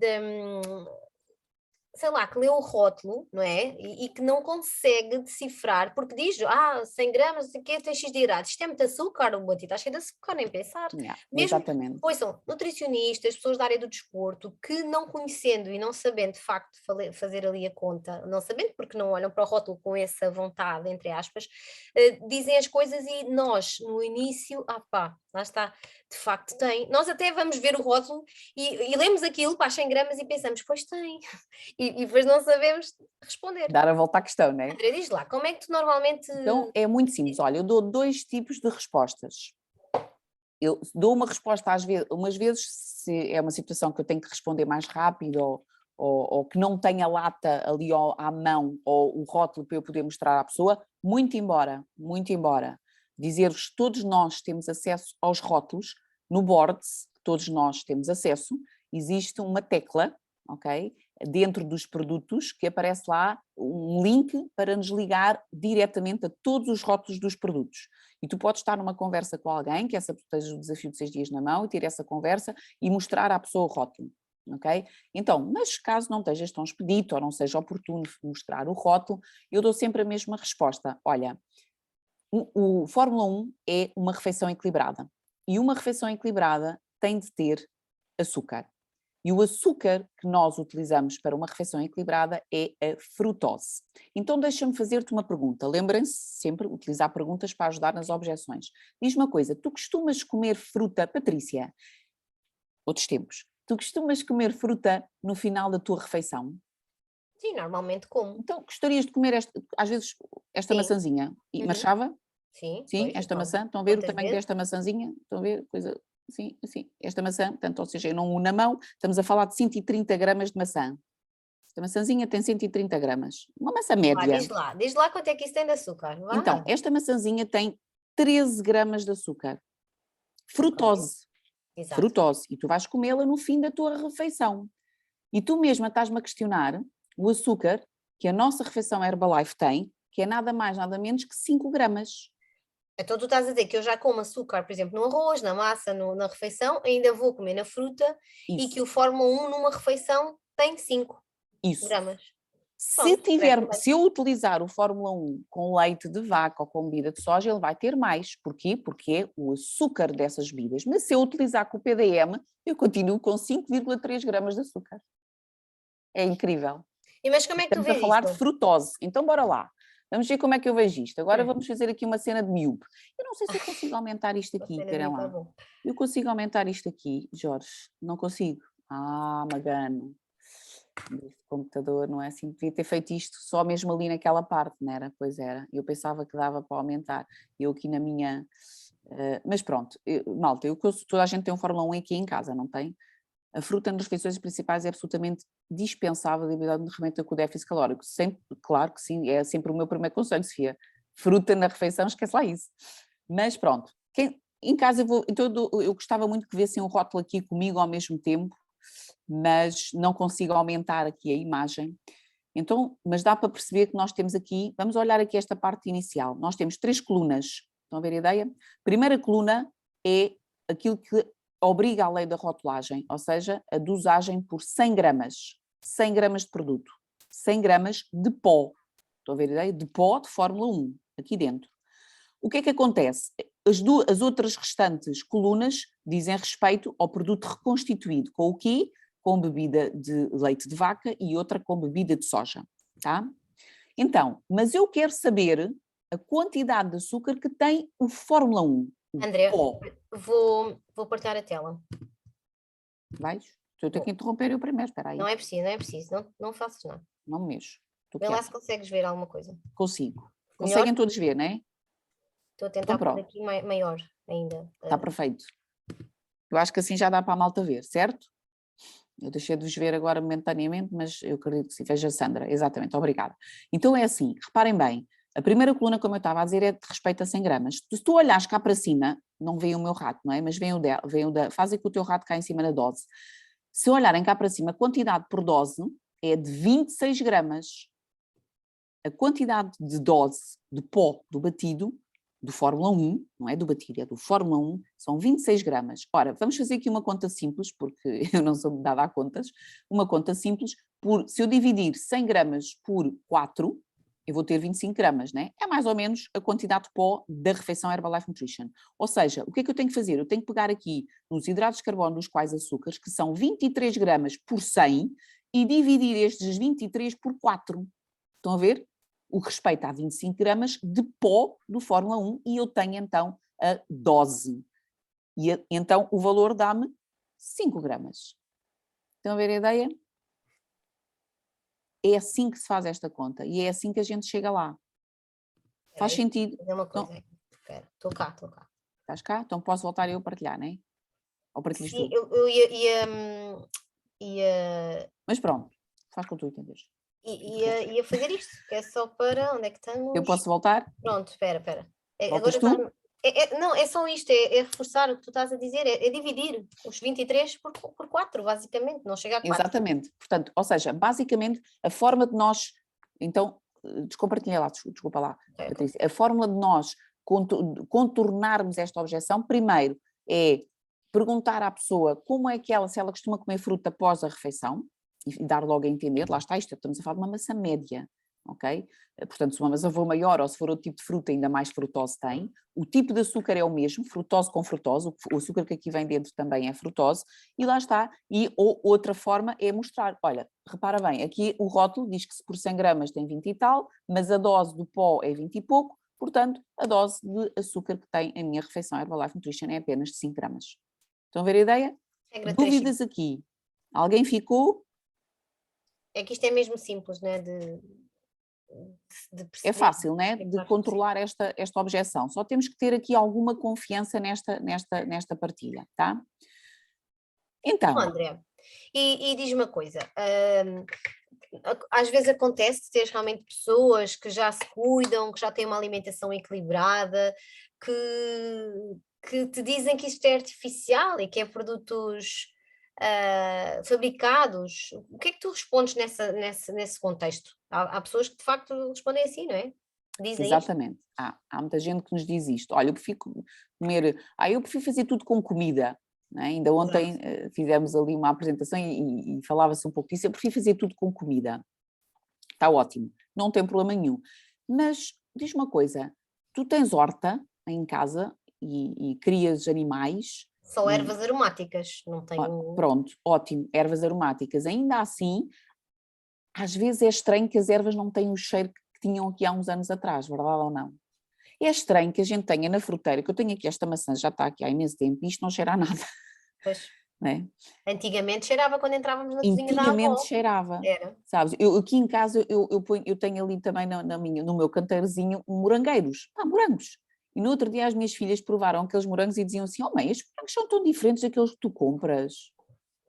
sei lá, que lê o rótulo, não é? E que não consegue decifrar, porque diz, 100 gramas, não sei o quê, tem X de hidratos. Isto é muito açúcar, o batido está cheio de açúcar, nem pensar. Yeah, Mesmo, exatamente. pois são nutricionistas, pessoas da área do desporto, que não conhecendo e não sabendo de facto fazer ali a conta, não sabendo porque não olham para o rótulo com essa vontade, entre aspas, dizem as coisas e nós, no início, lá está, de facto tem. Nós até vamos ver o rótulo e lemos aquilo para as 100 gramas e pensamos, pois tem. E depois não sabemos responder. Dar a volta à questão, não é? André, diz lá, como é que tu normalmente. Então é muito simples. Olha, eu dou 2 tipos de respostas. Eu dou uma resposta umas vezes se é uma situação que eu tenho que responder mais rápido ou que não tenha lata ali à mão ou o rótulo para eu poder mostrar à pessoa, muito embora dizer-vos que todos nós temos acesso aos rótulos, no Boards, todos nós temos acesso, existe uma tecla, ok? Dentro dos produtos que aparece lá um link para nos ligar diretamente a todos os rótulos dos produtos. E tu podes estar numa conversa com alguém, que essa esteja o desafio de 6 dias na mão, e ter essa conversa e mostrar à pessoa o rótulo, ok? Então, mas caso não estejas tão expedito ou não seja oportuno mostrar o rótulo, eu dou sempre a mesma resposta. Olha, o Fórmula 1 é uma refeição equilibrada. E uma refeição equilibrada tem de ter açúcar. E o açúcar que nós utilizamos para uma refeição equilibrada é a frutose. Então deixa-me fazer-te uma pergunta. Lembrem-se sempre de utilizar perguntas para ajudar nas objeções. Diz-me uma coisa, tu costumas comer fruta, Patrícia? Outros tempos. Tu costumas comer fruta no final da tua refeição? Sim, normalmente como. Então gostarias de comer às vezes esta Sim. maçãzinha? E marchava? Sim, Sim, pois, esta então, maçã. Estão a ver o quantas tamanho vezes? desta maçãzinha? Estão a ver? Coisa assim, assim. Esta maçã, portanto, ou seja, eu não uno na mão, estamos a falar de 130 gramas de maçã. Esta maçãzinha tem 130 gramas. Uma maçã média. Diz lá quanto é que isso tem de açúcar. Vá. Então, esta maçãzinha tem 13 gramas de açúcar. Frutose. Exato. Frutose. E tu vais comê-la no fim da tua refeição. E tu mesma estás-me a questionar o açúcar que a nossa refeição Herbalife tem, que é nada mais, nada menos que 5 gramas. Então tu estás a dizer que eu já como açúcar, por exemplo, no arroz, na massa, na refeição, ainda vou comer na fruta e que Isso. o Fórmula 1 numa refeição tem 5 Isso. gramas. Se eu utilizar o Fórmula 1 com leite de vaca ou com bebida de soja, ele vai ter mais. Porquê? Porque é o açúcar dessas bebidas. Mas se eu utilizar com o PDM, eu continuo com 5,3 gramas de açúcar. É incrível. Mas como é que tu Estamos a vês falar isto? de frutose. Então bora lá. Vamos ver como é que eu vejo isto. Agora vamos fazer aqui uma cena de miúdo. Eu não sei se eu consigo aumentar isto aqui, espera lá. Eu consigo aumentar isto aqui, Jorge? Não consigo. Magano. Este computador não é assim, devia ter feito isto só mesmo ali naquela parte, não era? Pois era, eu pensava que dava para aumentar, eu aqui na minha, mas pronto, malta, toda a gente tem um Fórmula 1 aqui em casa, não tem? A fruta nas refeições principais é absolutamente dispensável devido à ferramenta com o déficit calórico, sempre, claro que sim, é sempre o meu primeiro conselho, Sofia, fruta na refeição, esquece lá isso, mas pronto, em casa eu gostava muito que vissem um rótulo aqui comigo ao mesmo tempo, mas não consigo aumentar aqui a imagem. Então, mas dá para perceber que nós temos aqui, vamos olhar aqui esta parte inicial, nós temos 3 colunas, estão a ver a ideia? Primeira coluna é aquilo que obriga a lei da rotulagem, ou seja, a dosagem por 100 gramas de produto, 100 gramas de pó, estão a ver a ideia? De pó de Fórmula 1, aqui dentro. O que é que acontece? As outras restantes colunas dizem respeito ao produto reconstituído. Com o quê? Com bebida de leite de vaca e outra com bebida de soja. Tá? Então, mas eu quero saber a quantidade de açúcar que tem o Fórmula 1. André, pó. vou partilhar a tela. Vais? Eu tenho que interromper eu primeiro, espera aí. Não é preciso, não faças nada. Não me mexo. Vê lá se consegues ver alguma coisa. Consigo. Melhor? Conseguem todos ver, não é? Estou a tentar Então pôr pronto. aqui maior ainda. Está perfeito. Eu acho que assim já dá para a malta ver, certo? Eu deixei de vos ver agora momentaneamente, mas eu acredito que sim. Veja a Sandra, exatamente, obrigada. Então é assim, reparem bem, a primeira coluna, como eu estava a dizer, é de respeito a 100 gramas. Se tu olhares cá para cima, não vem o meu rato, não é? Mas vem o da, fazem que o teu rato cá em cima na dose. Se olharem cá para cima, a quantidade por dose é de 26 gramas. A quantidade de dose de pó do batido, do Fórmula 1, não é do batido, é do Fórmula 1, são 26 gramas. Ora, vamos fazer aqui uma conta simples, porque eu não sou dada a contas, uma conta simples, se eu dividir 100 gramas por 4, eu vou ter 25 gramas, né? É mais ou menos a quantidade de pó da refeição Herbalife Nutrition. Ou seja, o que é que eu tenho que fazer? Eu tenho que pegar aqui nos hidratos de carbono dos quais açúcares, que são 23 gramas por 100, e dividir estes 23 por 4. Estão a ver? O que respeita a 25 gramas de pó do Fórmula 1 e eu tenho então a dose. Então o valor dá-me 5 gramas. Estão a ver a ideia? É assim que se faz esta conta e é assim que a gente chega lá. Faz sentido? Fazer uma coisa. Então, Espera, estou cá. estás cá? Então posso voltar eu a partilhar, não é? Ou partilhas Sim, tu? eu ia Mas pronto, faz com tu entenderes. ia fazer isto, que é só para onde é que Eu estamos? posso voltar? Pronto, espera. Agora Voltas está. tu? Não, é só isto, é reforçar o que tu estás a dizer, é dividir os 23 por 4, basicamente, não chega a 4. Exatamente. Portanto, ou seja, basicamente a forma de nós, então, descompartilhei lá, desculpa lá, Ok. Patrícia, a forma de nós contornarmos esta objeção, primeiro, é perguntar à pessoa como é que ela, se ela costuma comer fruta após a refeição, e dar logo a entender, lá está isto, estamos a falar de uma maçã média, ok? Portanto, se uma maçã for maior ou se for outro tipo de fruta, ainda mais frutose tem. O tipo de açúcar é o mesmo, frutose com frutose, o açúcar que aqui vem dentro também é frutose, e lá está. E outra forma é mostrar, olha, repara bem, aqui o rótulo diz que se por 100 gramas tem 20 e tal, mas a dose do pó é 20 e pouco, portanto, a dose de açúcar que tem a minha refeição Herbalife Nutrition é apenas de 5 gramas. Estão a ver a ideia? Regra 3. Dúvidas aqui? Alguém ficou? É que isto é mesmo simples, né? De É perceber. fácil, né, de controlar esta objeção. Só temos que ter aqui alguma confiança nesta partilha, tá? Então, André, e diz-me uma coisa, às vezes acontece ter realmente pessoas que já se cuidam, que já têm uma alimentação equilibrada, que te dizem que isto é artificial e que é produtos fabricados. O que é que tu respondes nesse contexto? Há pessoas que de facto respondem assim, não é? Dizem isto. exatamente, há muita gente que nos diz isto. Olha, eu prefiro comer, eu prefiro fazer tudo com comida. Não é? Ainda ontem fizemos ali uma apresentação e falava-se um pouco disso. Eu prefiro fazer tudo com comida. Está ótimo, não tem problema nenhum. Mas diz uma coisa, tu tens horta em casa e crias animais. Só ervas aromáticas, não tenho. Pronto, ótimo, ervas aromáticas. Ainda assim, às vezes é estranho que as ervas não tenham o cheiro que tinham aqui há uns anos atrás, verdade ou não? É estranho que a gente tenha na fruteira, que eu tenho aqui esta maçã, já está aqui há imenso tempo, e isto não cheira a nada. Pois. Não é? Antigamente cheirava quando entrávamos na cozinha da Antigamente avó. cheirava, Era. sabes? Eu aqui em casa eu tenho ali também no meu canteirozinho morangueiros, morangos. E no outro dia as minhas filhas provaram aqueles morangos e diziam assim: oh mãe, estes morangos são tão diferentes daqueles que tu compras.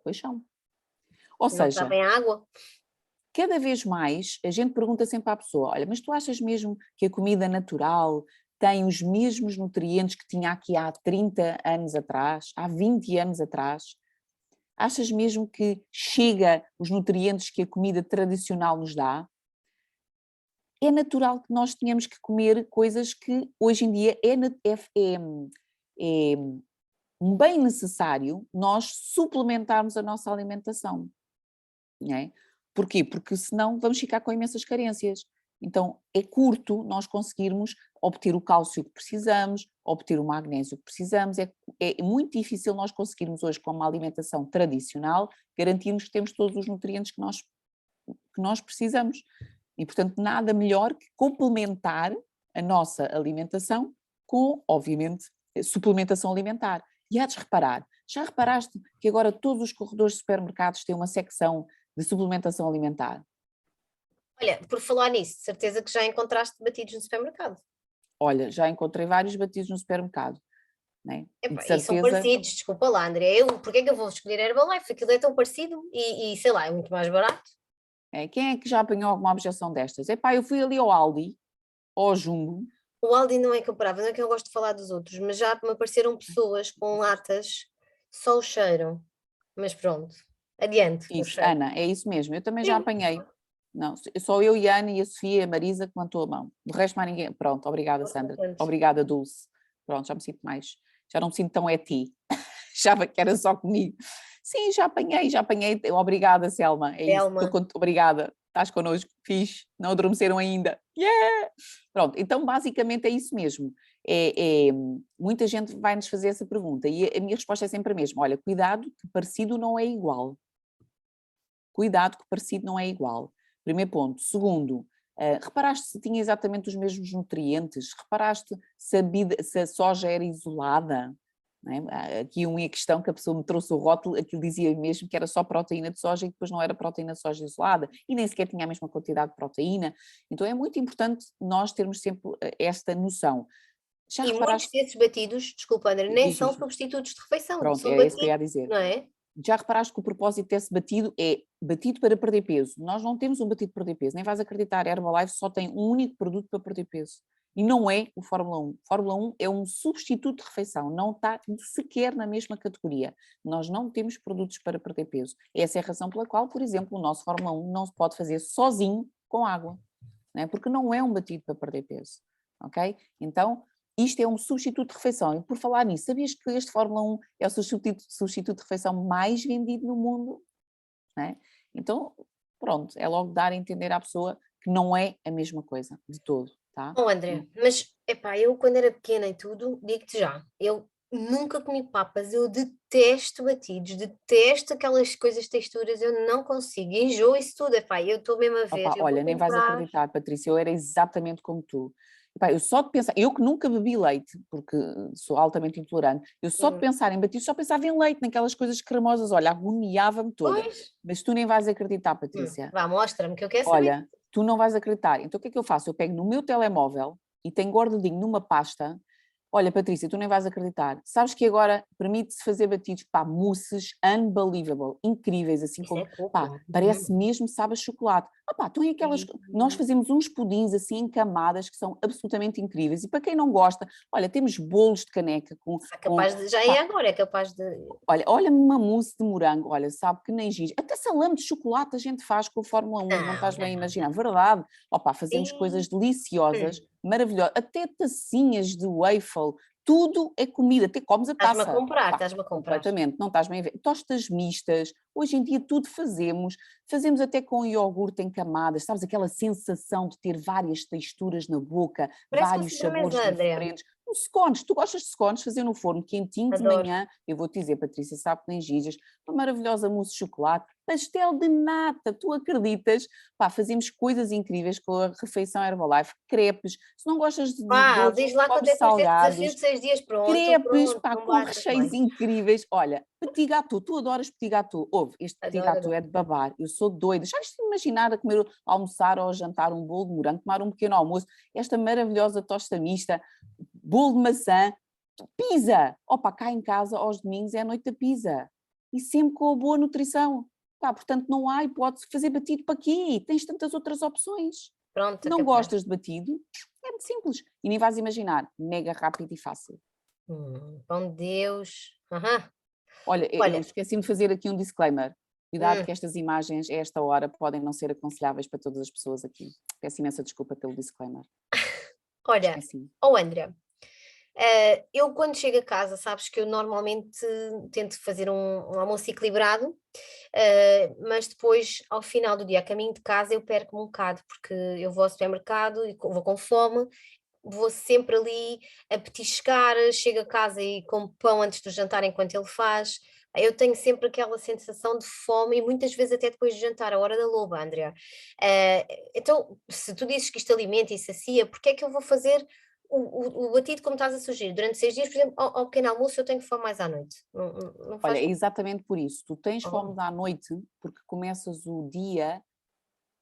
Pois são. Ou Não seja, sabem a água. cada vez mais a gente pergunta sempre à pessoa: olha, mas tu achas mesmo que a comida natural tem os mesmos nutrientes que tinha aqui há 30 anos atrás, há 20 anos atrás? Achas mesmo que chega os nutrientes que a comida tradicional nos dá? É natural que nós tenhamos que comer coisas que hoje em dia é bem necessário nós suplementarmos a nossa alimentação. Não é? Porquê? Porque senão vamos ficar com imensas carências. Então é curto nós conseguirmos obter o cálcio que precisamos, obter o magnésio que precisamos. É muito difícil nós conseguirmos hoje, com uma alimentação tradicional, garantirmos que temos todos os nutrientes que nós precisamos. E, portanto, nada melhor que complementar a nossa alimentação com, obviamente, suplementação alimentar. E há de reparar, já reparaste que agora todos os corredores de supermercados têm uma secção de suplementação alimentar? Olha, por falar nisso, de certeza que já encontraste batidos no supermercado. Olha, já encontrei vários batidos no supermercado. Né? Epá, De e são certeza, parecidos, desculpa lá, André. Porquê é que eu vou escolher Herbalife? Aquilo é tão parecido e sei lá, é muito mais barato. quem é que já apanhou alguma objeção destas? Epá, eu fui ali ao Aldi, ao Jumbo. O Aldi não é comparável, não é que eu gosto de falar dos outros, mas já me apareceram pessoas com latas, só o cheiro. Mas pronto, adiante com o Isso, cheiro. Ana, é isso mesmo, eu também já Sim. apanhei. Não, só eu e a Ana e a Sofia e a Marisa que levantou a mão. Do resto mais ninguém. Pronto, obrigada Sandra. Obrigada Dulce. Pronto, já me sinto mais. Já não me sinto tão ti. Achava que era só comigo. Sim, já apanhei. Obrigada, Selma. É isso. Obrigada. Estás connosco. Fixe. Não adormeceram ainda. Yeah! Pronto, então basicamente é isso mesmo. Muita gente vai nos fazer essa pergunta e a minha resposta é sempre a mesma. Olha, cuidado que parecido não é igual. Cuidado que parecido não é igual. Primeiro ponto. Segundo, reparaste se tinha exatamente os mesmos nutrientes? Reparaste se a soja era isolada? Não é? Aqui uma questão que a pessoa me trouxe o rótulo, aquilo dizia mesmo que era só proteína de soja e depois não era proteína de soja isolada e nem sequer tinha a mesma quantidade de proteína. Então é muito importante nós termos sempre esta noção. Já e reparaste? muitos desses batidos, desculpa André, nem são Diz. substitutos de refeição, Pronto, são é isso batidos, que eu ia dizer. não é? Já reparaste que o propósito desse batido é batido para perder peso? Nós não temos um batido para perder peso, nem vais acreditar, a Herbalife só tem um único produto para perder peso. E não é o Fórmula 1. Fórmula 1 é um substituto de refeição, não está sequer na mesma categoria. Nós não temos produtos para perder peso. Essa é a razão pela qual, por exemplo, o nosso Fórmula 1 não se pode fazer sozinho com água, né? Porque não é um batido para perder peso, ok? Então, isto é um substituto de refeição. E por falar nisso, sabias que este Fórmula 1 é o substituto de refeição mais vendido no mundo? Né? Então, pronto, é logo dar a entender à pessoa que não é a mesma coisa, de todo, tá? Oh André, mas epá, eu quando era pequena e tudo, digo-te já, eu nunca comi papas, eu detesto batidos, detesto aquelas coisas, texturas, eu não consigo, enjoo isso tudo, epá, eu estou mesmo a ver, Opa, eu vou olha, nem vais comprar. acreditar, Patrícia, eu era exatamente como tu. Epá, eu só de pensar, eu que nunca bebi leite, porque sou altamente intolerante, eu só de pensar em batido, só pensava em leite, naquelas coisas cremosas, olha, agoniava-me toda. Pois. Mas tu nem vais acreditar, Patrícia. Vá, mostra-me que eu quero saber. Olha, tu não vais acreditar. Então o que é que eu faço? Eu pego no meu telemóvel e tenho guardadinho numa pasta. Olha, Patrícia, tu nem vais acreditar. Sabes que agora permite-se fazer batidos, pá, mousses unbelievable, incríveis, assim Isso como, é pouco. pá, parece mesmo, sabe, a chocolate. Ah, pá, então é aquelas, nós fazemos uns pudins assim em camadas que são absolutamente incríveis. E para quem não gosta, olha, temos bolos de caneca É capaz de, já é pá, agora, é capaz de. olha uma mousse de morango, olha, sabe que nem giz. Até salame de chocolate a gente faz com a Fórmula 1, não estás bem a imaginar, verdade. Opa, fazemos coisas deliciosas, maravilhosas, até tacinhas de waffle, tudo é comida, até comes a Estás-me a taça. comprar, Pá, estás-me a comprar. completamente, não estás bem a ver. Tostas mistas, hoje em dia tudo fazemos até com iogurte em camadas, sabes, aquela sensação de ter várias texturas na boca, Parece uma vários sabores sobremesa, André. diferentes. Os scones, tu gostas de scones, fazer no forno quentinho de Adoro. manhã, eu vou-te dizer, Patrícia, sabe que nem gigas, uma maravilhosa mousse de chocolate, pastel de nata, tu acreditas? Pá, fazemos coisas incríveis com a refeição Herbalife, crepes, se não gostas de Pá, doces, diz lá come quando é que vai ser esse desafio salgados, de 6 dias, pronto, crepes, pronto, pá, não com batas recheios mais. incríveis. Olha, petit gâteau, tu adoras petit gâteau. Ouve, este petit Adoro, gâteau adoro. é de babar, eu sou doida. Já de imaginar a comer, a almoçar ou a jantar um bolo de morango, tomar um pequeno almoço, esta maravilhosa tosta mista, bolo de maçã, pizza. Opa, cá em casa, aos domingos, é a noite da pizza. E sempre com a boa nutrição. Pá, portanto, não há hipótese de fazer batido para aqui. Tens tantas outras opções. Pronto, é Não capaz. gostas de batido? É muito simples. E nem vais imaginar. Mega rápido e fácil. Pão de Deus. Aham. Olha, eu Olha, esqueci-me de fazer aqui um disclaimer. Cuidado que estas imagens, a esta hora, podem não ser aconselháveis para todas as pessoas aqui. Peço imensa desculpa pelo disclaimer. olha, Esqueci. André, eu quando chego a casa, sabes que eu normalmente tento fazer um almoço equilibrado, mas depois, ao final do dia, a caminho de casa, eu perco-me um bocado, porque eu vou ao supermercado e vou com fome, vou sempre ali a petiscar, chego a casa e como pão antes do jantar enquanto ele faz. Eu tenho sempre aquela sensação de fome e muitas vezes até depois de jantar, a hora da loba, Andrea. Então, se tu dizes que isto alimenta e sacia, porque é que eu vou fazer o batido como estás a sugerir? Durante 6 dias, por exemplo, ao pequeno almoço eu tenho fome mais à noite. Não Olha, faz é sentido. exatamente por isso. Tu tens fome Oh, à noite porque começas o dia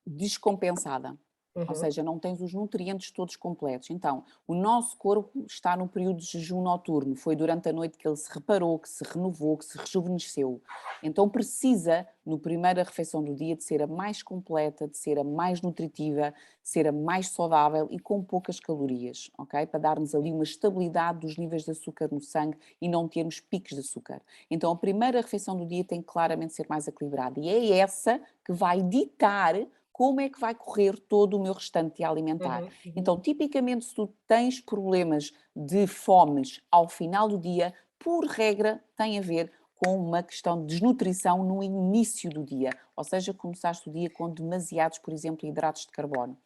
descompensada, ou uhum, seja, não tens os nutrientes todos completos. Então, o nosso corpo está no período de jejum noturno, foi durante a noite que ele se reparou, que se renovou, que se rejuvenesceu. Então precisa, no primeira refeição do dia, de ser a mais completa, de ser a mais nutritiva, de ser a mais saudável e com poucas calorias, ok? Para darmos ali uma estabilidade dos níveis de açúcar no sangue e não termos picos de açúcar. Então a primeira refeição do dia tem que claramente ser mais equilibrada e é essa que vai ditar como é que vai correr todo o meu restante dia alimentar. uhum, uhum. Então, tipicamente, se tu tens problemas de fomes ao final do dia, por regra, tem a ver com uma questão de desnutrição no início do dia, ou seja, começaste o dia com demasiados, por exemplo, hidratos de carbono,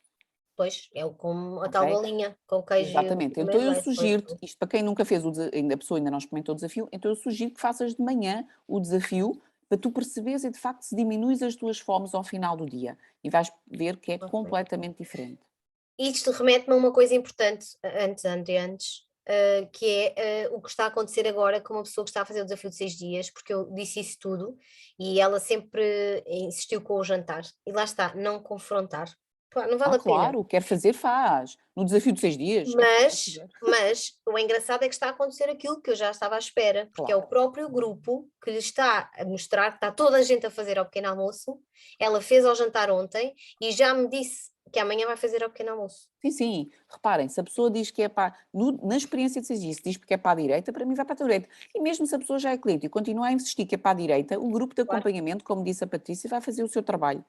Pois, é o como a tal ok? bolinha com queijo e Exatamente. crema Então de eu leite. Pois, sugiro-te, pois. isto para quem nunca fez o desafio, ainda a pessoa ainda não experimentou o desafio, então eu sugiro que faças de manhã o desafio para tu perceberes e de facto se diminuis as tuas fomes ao final do dia e vais ver que é Ok. completamente diferente. Isto remete-me a uma coisa importante, antes, André, antes, que é o que está a acontecer agora com uma pessoa que está a fazer o desafio de 6 dias, porque eu disse isso tudo e ela sempre insistiu com o jantar. E lá está, não confrontar. Pá, não Ah, vale a pena. claro, quer fazer, faz. No desafio de 6 dias, é para Mas, fazer. mas o engraçado é que está a acontecer aquilo que eu já estava à espera, porque é o Claro. próprio grupo que lhe está a mostrar que está toda a gente a fazer ao pequeno almoço. Ela fez ao jantar ontem e já me disse que amanhã vai fazer ao pequeno almoço. Sim, sim. Reparem, se a pessoa diz que é para. Na experiência de 6 dias, se diz porque é para a direita, para mim vai para a direita. E mesmo se a pessoa já é cliente e continua a insistir que é para a direita, o grupo de Claro. acompanhamento, como disse a Patrícia, vai fazer o seu trabalho.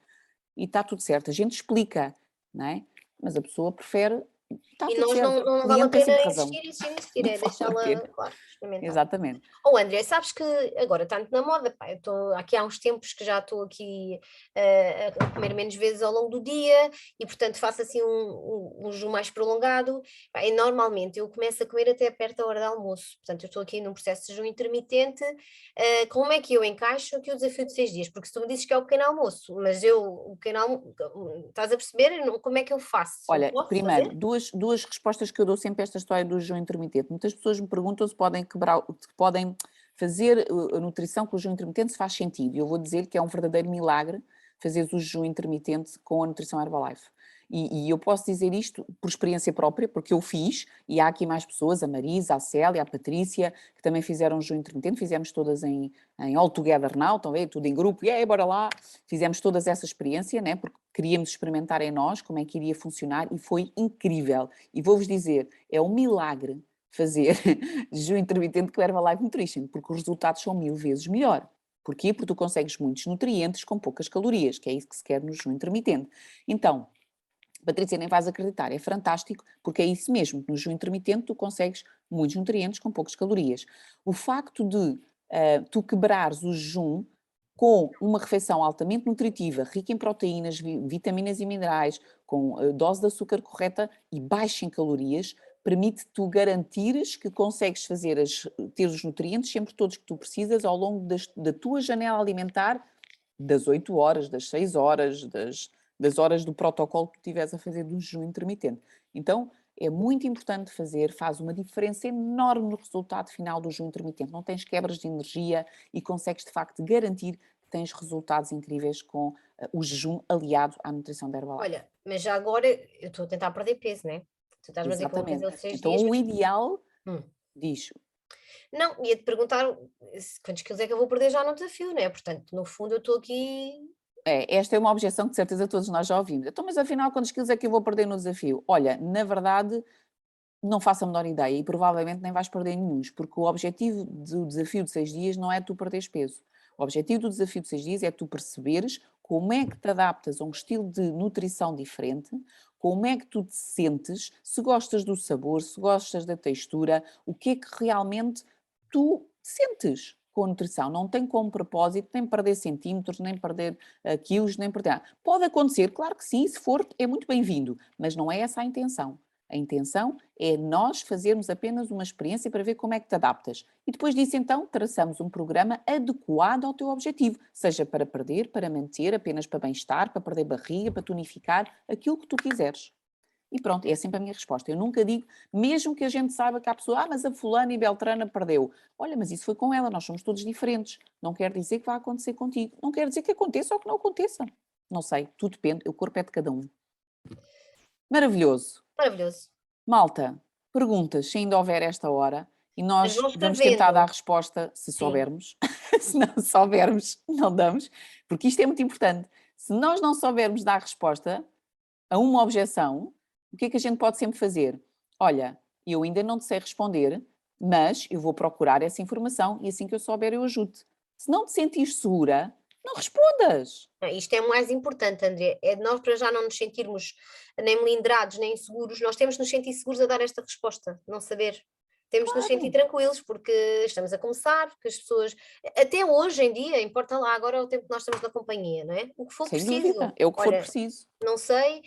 E está tudo certo. A gente explica, não é? Mas a pessoa prefere. Está E tudo nós certo. O não vale a cliente tem sempre pena razão. insistir, insistir, Não é vale a pena. deixá-la, claro, experimentar. Exatamente. Oh, André, sabes que agora está muito na moda, pá, eu estou aqui há uns tempos que já estou aqui a comer menos vezes ao longo do dia e, portanto, faço assim um jejum mais prolongado. Pá, e normalmente eu começo a comer até perto da hora do almoço, portanto, eu estou aqui num processo de jejum intermitente. Como é que eu encaixo aqui o desafio de 6 dias? Porque se tu me dizes que é o pequeno almoço, mas eu, o pequeno almoço, estás a perceber? Como é que eu faço? Eu Olha, posso primeiro, fazer? duas respostas que eu dou sempre a esta história do jejum intermitente. Muitas pessoas me perguntam se podem quebrar, se podem fazer a nutrição com o jejum intermitente, se faz sentido. E eu vou dizer que é um verdadeiro milagre fazer o jejum intermitente com a nutrição Herbalife. E eu posso dizer isto por experiência própria, porque eu fiz, e há aqui mais pessoas, a Marisa, a Célia, a Patrícia, que também fizeram jejum intermitente, fizemos todas em All Together Now, estão a ver? Tudo em grupo, e aí, bora lá. Fizemos todas essa experiência, né? Porque queríamos experimentar em nós como é que iria funcionar e foi incrível. E vou-vos dizer, é um milagre fazer jejum intermitente com Herbalife Nutrition, porque os resultados são 1000 vezes melhor. Porquê? Porque tu consegues muitos nutrientes com poucas calorias, que é isso que se quer no jejum intermitente. Então, Patrícia, nem vais acreditar, é fantástico, porque é isso mesmo, no jejum intermitente tu consegues muitos nutrientes com poucas calorias. O facto de tu quebrares o jejum com uma refeição altamente nutritiva, rica em proteínas, vitaminas e minerais, com dose de açúcar correta e baixa em calorias, permite tu garantires que consegues ter os nutrientes sempre todos que tu precisas ao longo da tua janela alimentar, das 8 horas, das 6 horas, das horas do protocolo que tu estiveres a fazer do jejum intermitente. Então, é muito importante fazer, faz uma diferença enorme no resultado final do jejum intermitente. Não tens quebras de energia e consegues, de facto, garantir que tens resultados incríveis com o jejum aliado à nutrição da Herbalife. Olha, mas já agora eu estou a tentar perder peso, né? Tu estás-me a dizer que eu vou fazer Exatamente. os 6 Então, dias, o mas ideal, hum. diz, Não, ia-te perguntar quantos quilos é que eu vou perder já no desafio, né? Portanto, no fundo eu estou aqui. esta é uma objeção que de certeza todos nós já ouvimos. Então, mas afinal, quantos quilos é que eu vou perder no desafio? Olha, na verdade, não faço a menor ideia e provavelmente nem vais perder nenhuns, porque o objetivo do desafio de 6 dias não é tu perderes peso. O objetivo do desafio de 6 dias é tu perceberes como é que te adaptas a um estilo de nutrição diferente, como é que tu te sentes, se gostas do sabor, se gostas da textura, o que é que realmente tu sentes com a nutrição. Não tem como propósito nem perder centímetros, nem perder quilos, nem perder. Pode acontecer, claro que sim, se for, é muito bem-vindo, mas não é essa a intenção. A intenção é nós fazermos apenas uma experiência para ver como é que te adaptas. E depois disso, então, traçamos um programa adequado ao teu objetivo, seja para perder, para manter, apenas para bem-estar, para perder barriga, para tonificar, aquilo que tu quiseres. E pronto, é sempre a minha resposta. Eu nunca digo, mesmo que a gente saiba que há pessoa, mas a fulana e beltrana perdeu. Olha, mas isso foi com ela, nós somos todos diferentes. Não quer dizer que vai acontecer contigo. Não quer dizer que aconteça ou que não aconteça. Não sei, tudo depende, o corpo é de cada um. Maravilhoso. Maravilhoso. Malta, perguntas, se ainda houver esta hora, e Mas nós vão vamos tentar dar escrevendo. resposta se Sim. soubermos. Se não soubermos, não damos, porque isto é muito importante. Se nós não soubermos dar resposta a uma objeção, o que é que a gente pode sempre fazer? Olha, eu ainda não te sei responder, mas eu vou procurar essa informação e assim que eu souber eu ajudo-te. Se não te sentires segura, não respondas. Isto é o mais importante, André, é de nós para já não nos sentirmos nem melindrados, nem inseguros, nós temos de nos sentir seguros a dar esta resposta, não saber. Temos de nos sentir tranquilos porque estamos a começar, porque as pessoas, até hoje em dia, importa lá agora o tempo que nós estamos na companhia, não é? O que for Sem preciso. dúvida, é o que for Olha, preciso. não sei,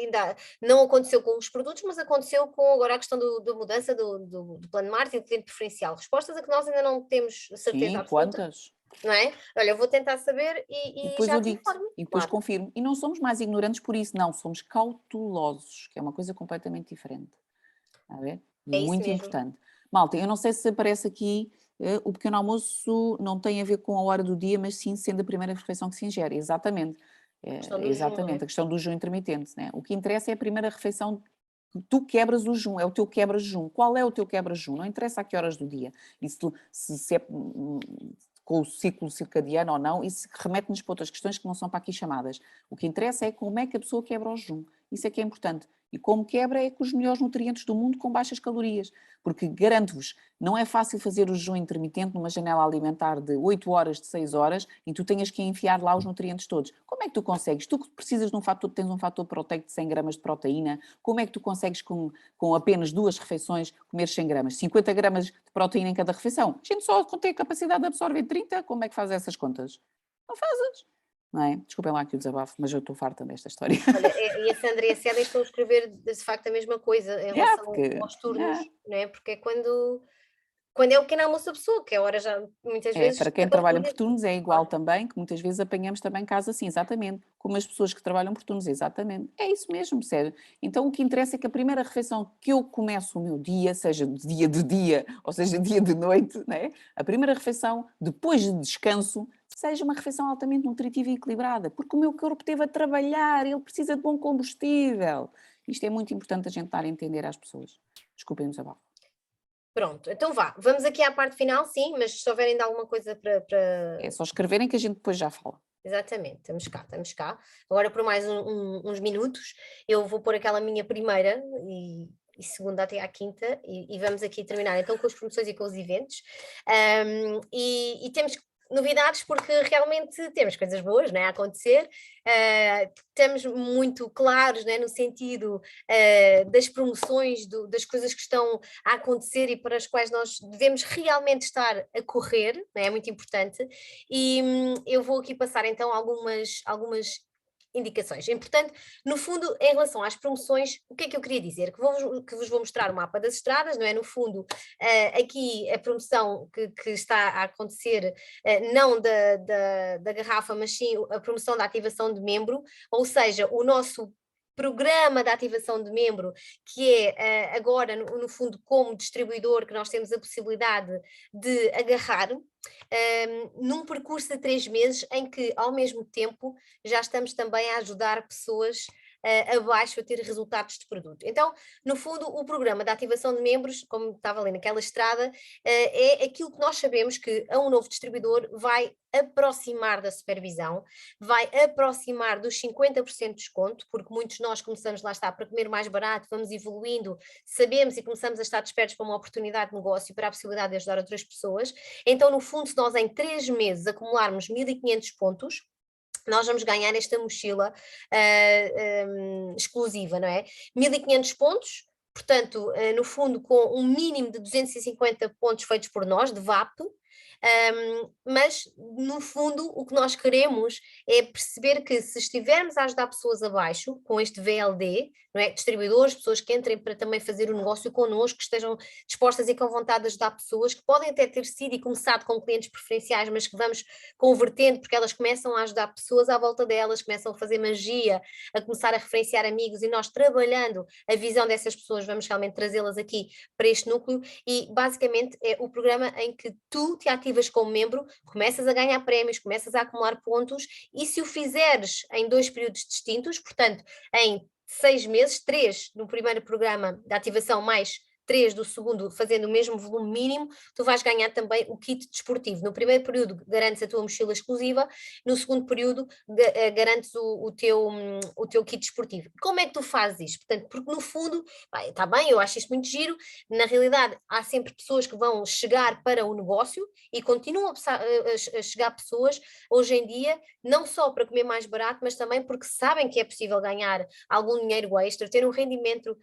ainda não aconteceu com os produtos, mas aconteceu com agora a questão da mudança do plano de marketing e do cliente preferencial. Respostas a que nós ainda não temos certeza Sim, absoluta, quantas? não é? Olha, eu vou tentar saber E e depois já eu te digo-te, informo, e depois claro. confirmo. E não somos mais ignorantes por isso, não, somos cautelosos, que é uma coisa completamente diferente. Está a ver? É isso Muito mesmo. importante. Malta, eu não sei se aparece aqui, o pequeno almoço não tem a ver com a hora do dia, mas sim sendo a primeira refeição que se ingere. Exatamente. Questão do jejum, não Exatamente, é? a questão do jejum intermitente. Né? O que interessa é a primeira refeição. Tu quebras o jejum, é o teu quebra-jejum. Qual é o teu quebra-jejum? Não interessa a que horas do dia. E se é com o ciclo circadiano ou não, isso remete-nos para outras questões que não são para aqui chamadas. O que interessa é como é que a pessoa quebra o jejum. Isso é que é importante. E como quebra é com os melhores nutrientes do mundo com baixas calorias. Porque garanto-vos, não é fácil fazer o jejum intermitente numa janela alimentar de 8 horas, de 6 horas, e tu tenhas que enfiar lá os nutrientes todos. Como é que tu consegues? Tu que precisas de um fator, tens um fator proteico de 100 gramas de proteína, como é que tu consegues com apenas 2 refeições comer 100 gramas? 50 gramas de proteína em cada refeição? A gente só tem a capacidade de absorver 30, como é que faz essas contas? Não fazes. Não é? Desculpem lá aqui o desabafo, mas eu estou farta desta história. Olha, e a Sandra e a Célia estão a escrever de facto a mesma coisa em relação Porque aos turnos, não é? Porque é quando é o pequeno almoço da pessoa, que é a hora já muitas vezes para quem da trabalha por barriga. turnos é igual Claro. também, que muitas vezes apanhamos também casa assim, exatamente, como as pessoas que trabalham por turnos, exatamente. É isso mesmo, sério. Então o que interessa é que a primeira refeição que eu começo o meu dia, seja de dia, ou seja dia de noite, né? A primeira refeição, depois de descanso, seja uma refeição altamente nutritiva e equilibrada, porque o meu corpo esteve a trabalhar, ele precisa de bom combustível. Isto é muito importante a gente dar a entender às pessoas. Desculpem o desabafo. Pronto, então vá, vamos aqui à parte final, sim, mas se houver ainda alguma coisa É só escreverem que a gente depois já fala. Exatamente, estamos cá, estamos cá. Agora por mais uns minutos, eu vou pôr aquela minha primeira e segunda até à quinta e vamos aqui terminar então com as promoções e com os eventos. E temos novidades porque realmente temos coisas boas, né, a acontecer. Estamos muito claros, né, no sentido das promoções, das coisas que estão a acontecer e para as quais nós devemos realmente estar a correr, né, é muito importante. E eu vou aqui passar então algumas indicações. É importante, no fundo, em relação às promoções, o que é que eu queria dizer? Que vos vou mostrar o mapa das estradas, não é? No fundo, aqui a promoção que está a acontecer, não da garrafa, mas sim a promoção da ativação de membro, ou seja, o nosso programa de ativação de membro, que é agora, no fundo, como distribuidor, que nós temos a possibilidade de agarrar num percurso de 3 meses em que, ao mesmo tempo, já estamos também a ajudar pessoas abaixo a ter resultados de produto. Então, no fundo, o programa de ativação de membros, como estava ali naquela estrada, é aquilo que nós sabemos que a um novo distribuidor vai aproximar da supervisão, vai aproximar dos 50% de desconto, porque muitos de nós começamos, lá está, para comer mais barato, vamos evoluindo, sabemos e começamos a estar despertos para uma oportunidade de negócio, para a possibilidade de ajudar outras pessoas. Então, no fundo, se nós em 3 meses acumularmos 1500 pontos, nós vamos ganhar esta mochila exclusiva, não é? 1500 pontos, portanto, no fundo, com um mínimo de 250 pontos feitos por nós, de VAP, Mas, no fundo, o que nós queremos é perceber que se estivermos a ajudar pessoas abaixo, com este VLD, não é? Distribuidores, pessoas que entrem para também fazer o negócio connosco, que estejam dispostas e com vontade de ajudar pessoas, que podem até ter sido e começado com clientes preferenciais, mas que vamos convertendo, porque elas começam a ajudar pessoas à volta delas, começam a fazer magia, a começar a referenciar amigos, e nós trabalhando a visão dessas pessoas, vamos realmente trazê-las aqui para este núcleo, e basicamente é o programa em que tu te ativas como membro, começas a ganhar prémios, começas a acumular pontos, e se o fizeres em 2 períodos distintos, portanto, em 6 meses, 3 no primeiro programa de ativação, mais 3 do segundo, fazendo o mesmo volume mínimo, tu vais ganhar também o kit desportivo. No primeiro período garantes a tua mochila exclusiva, no segundo período garantes o teu kit desportivo. Como é que tu fazes isto? Portanto, porque no fundo, está bem, eu acho isto muito giro, na realidade há sempre pessoas que vão chegar para o negócio e continuam a chegar pessoas hoje em dia, não só para comer mais barato, mas também porque sabem que é possível ganhar algum dinheiro extra, ter um rendimento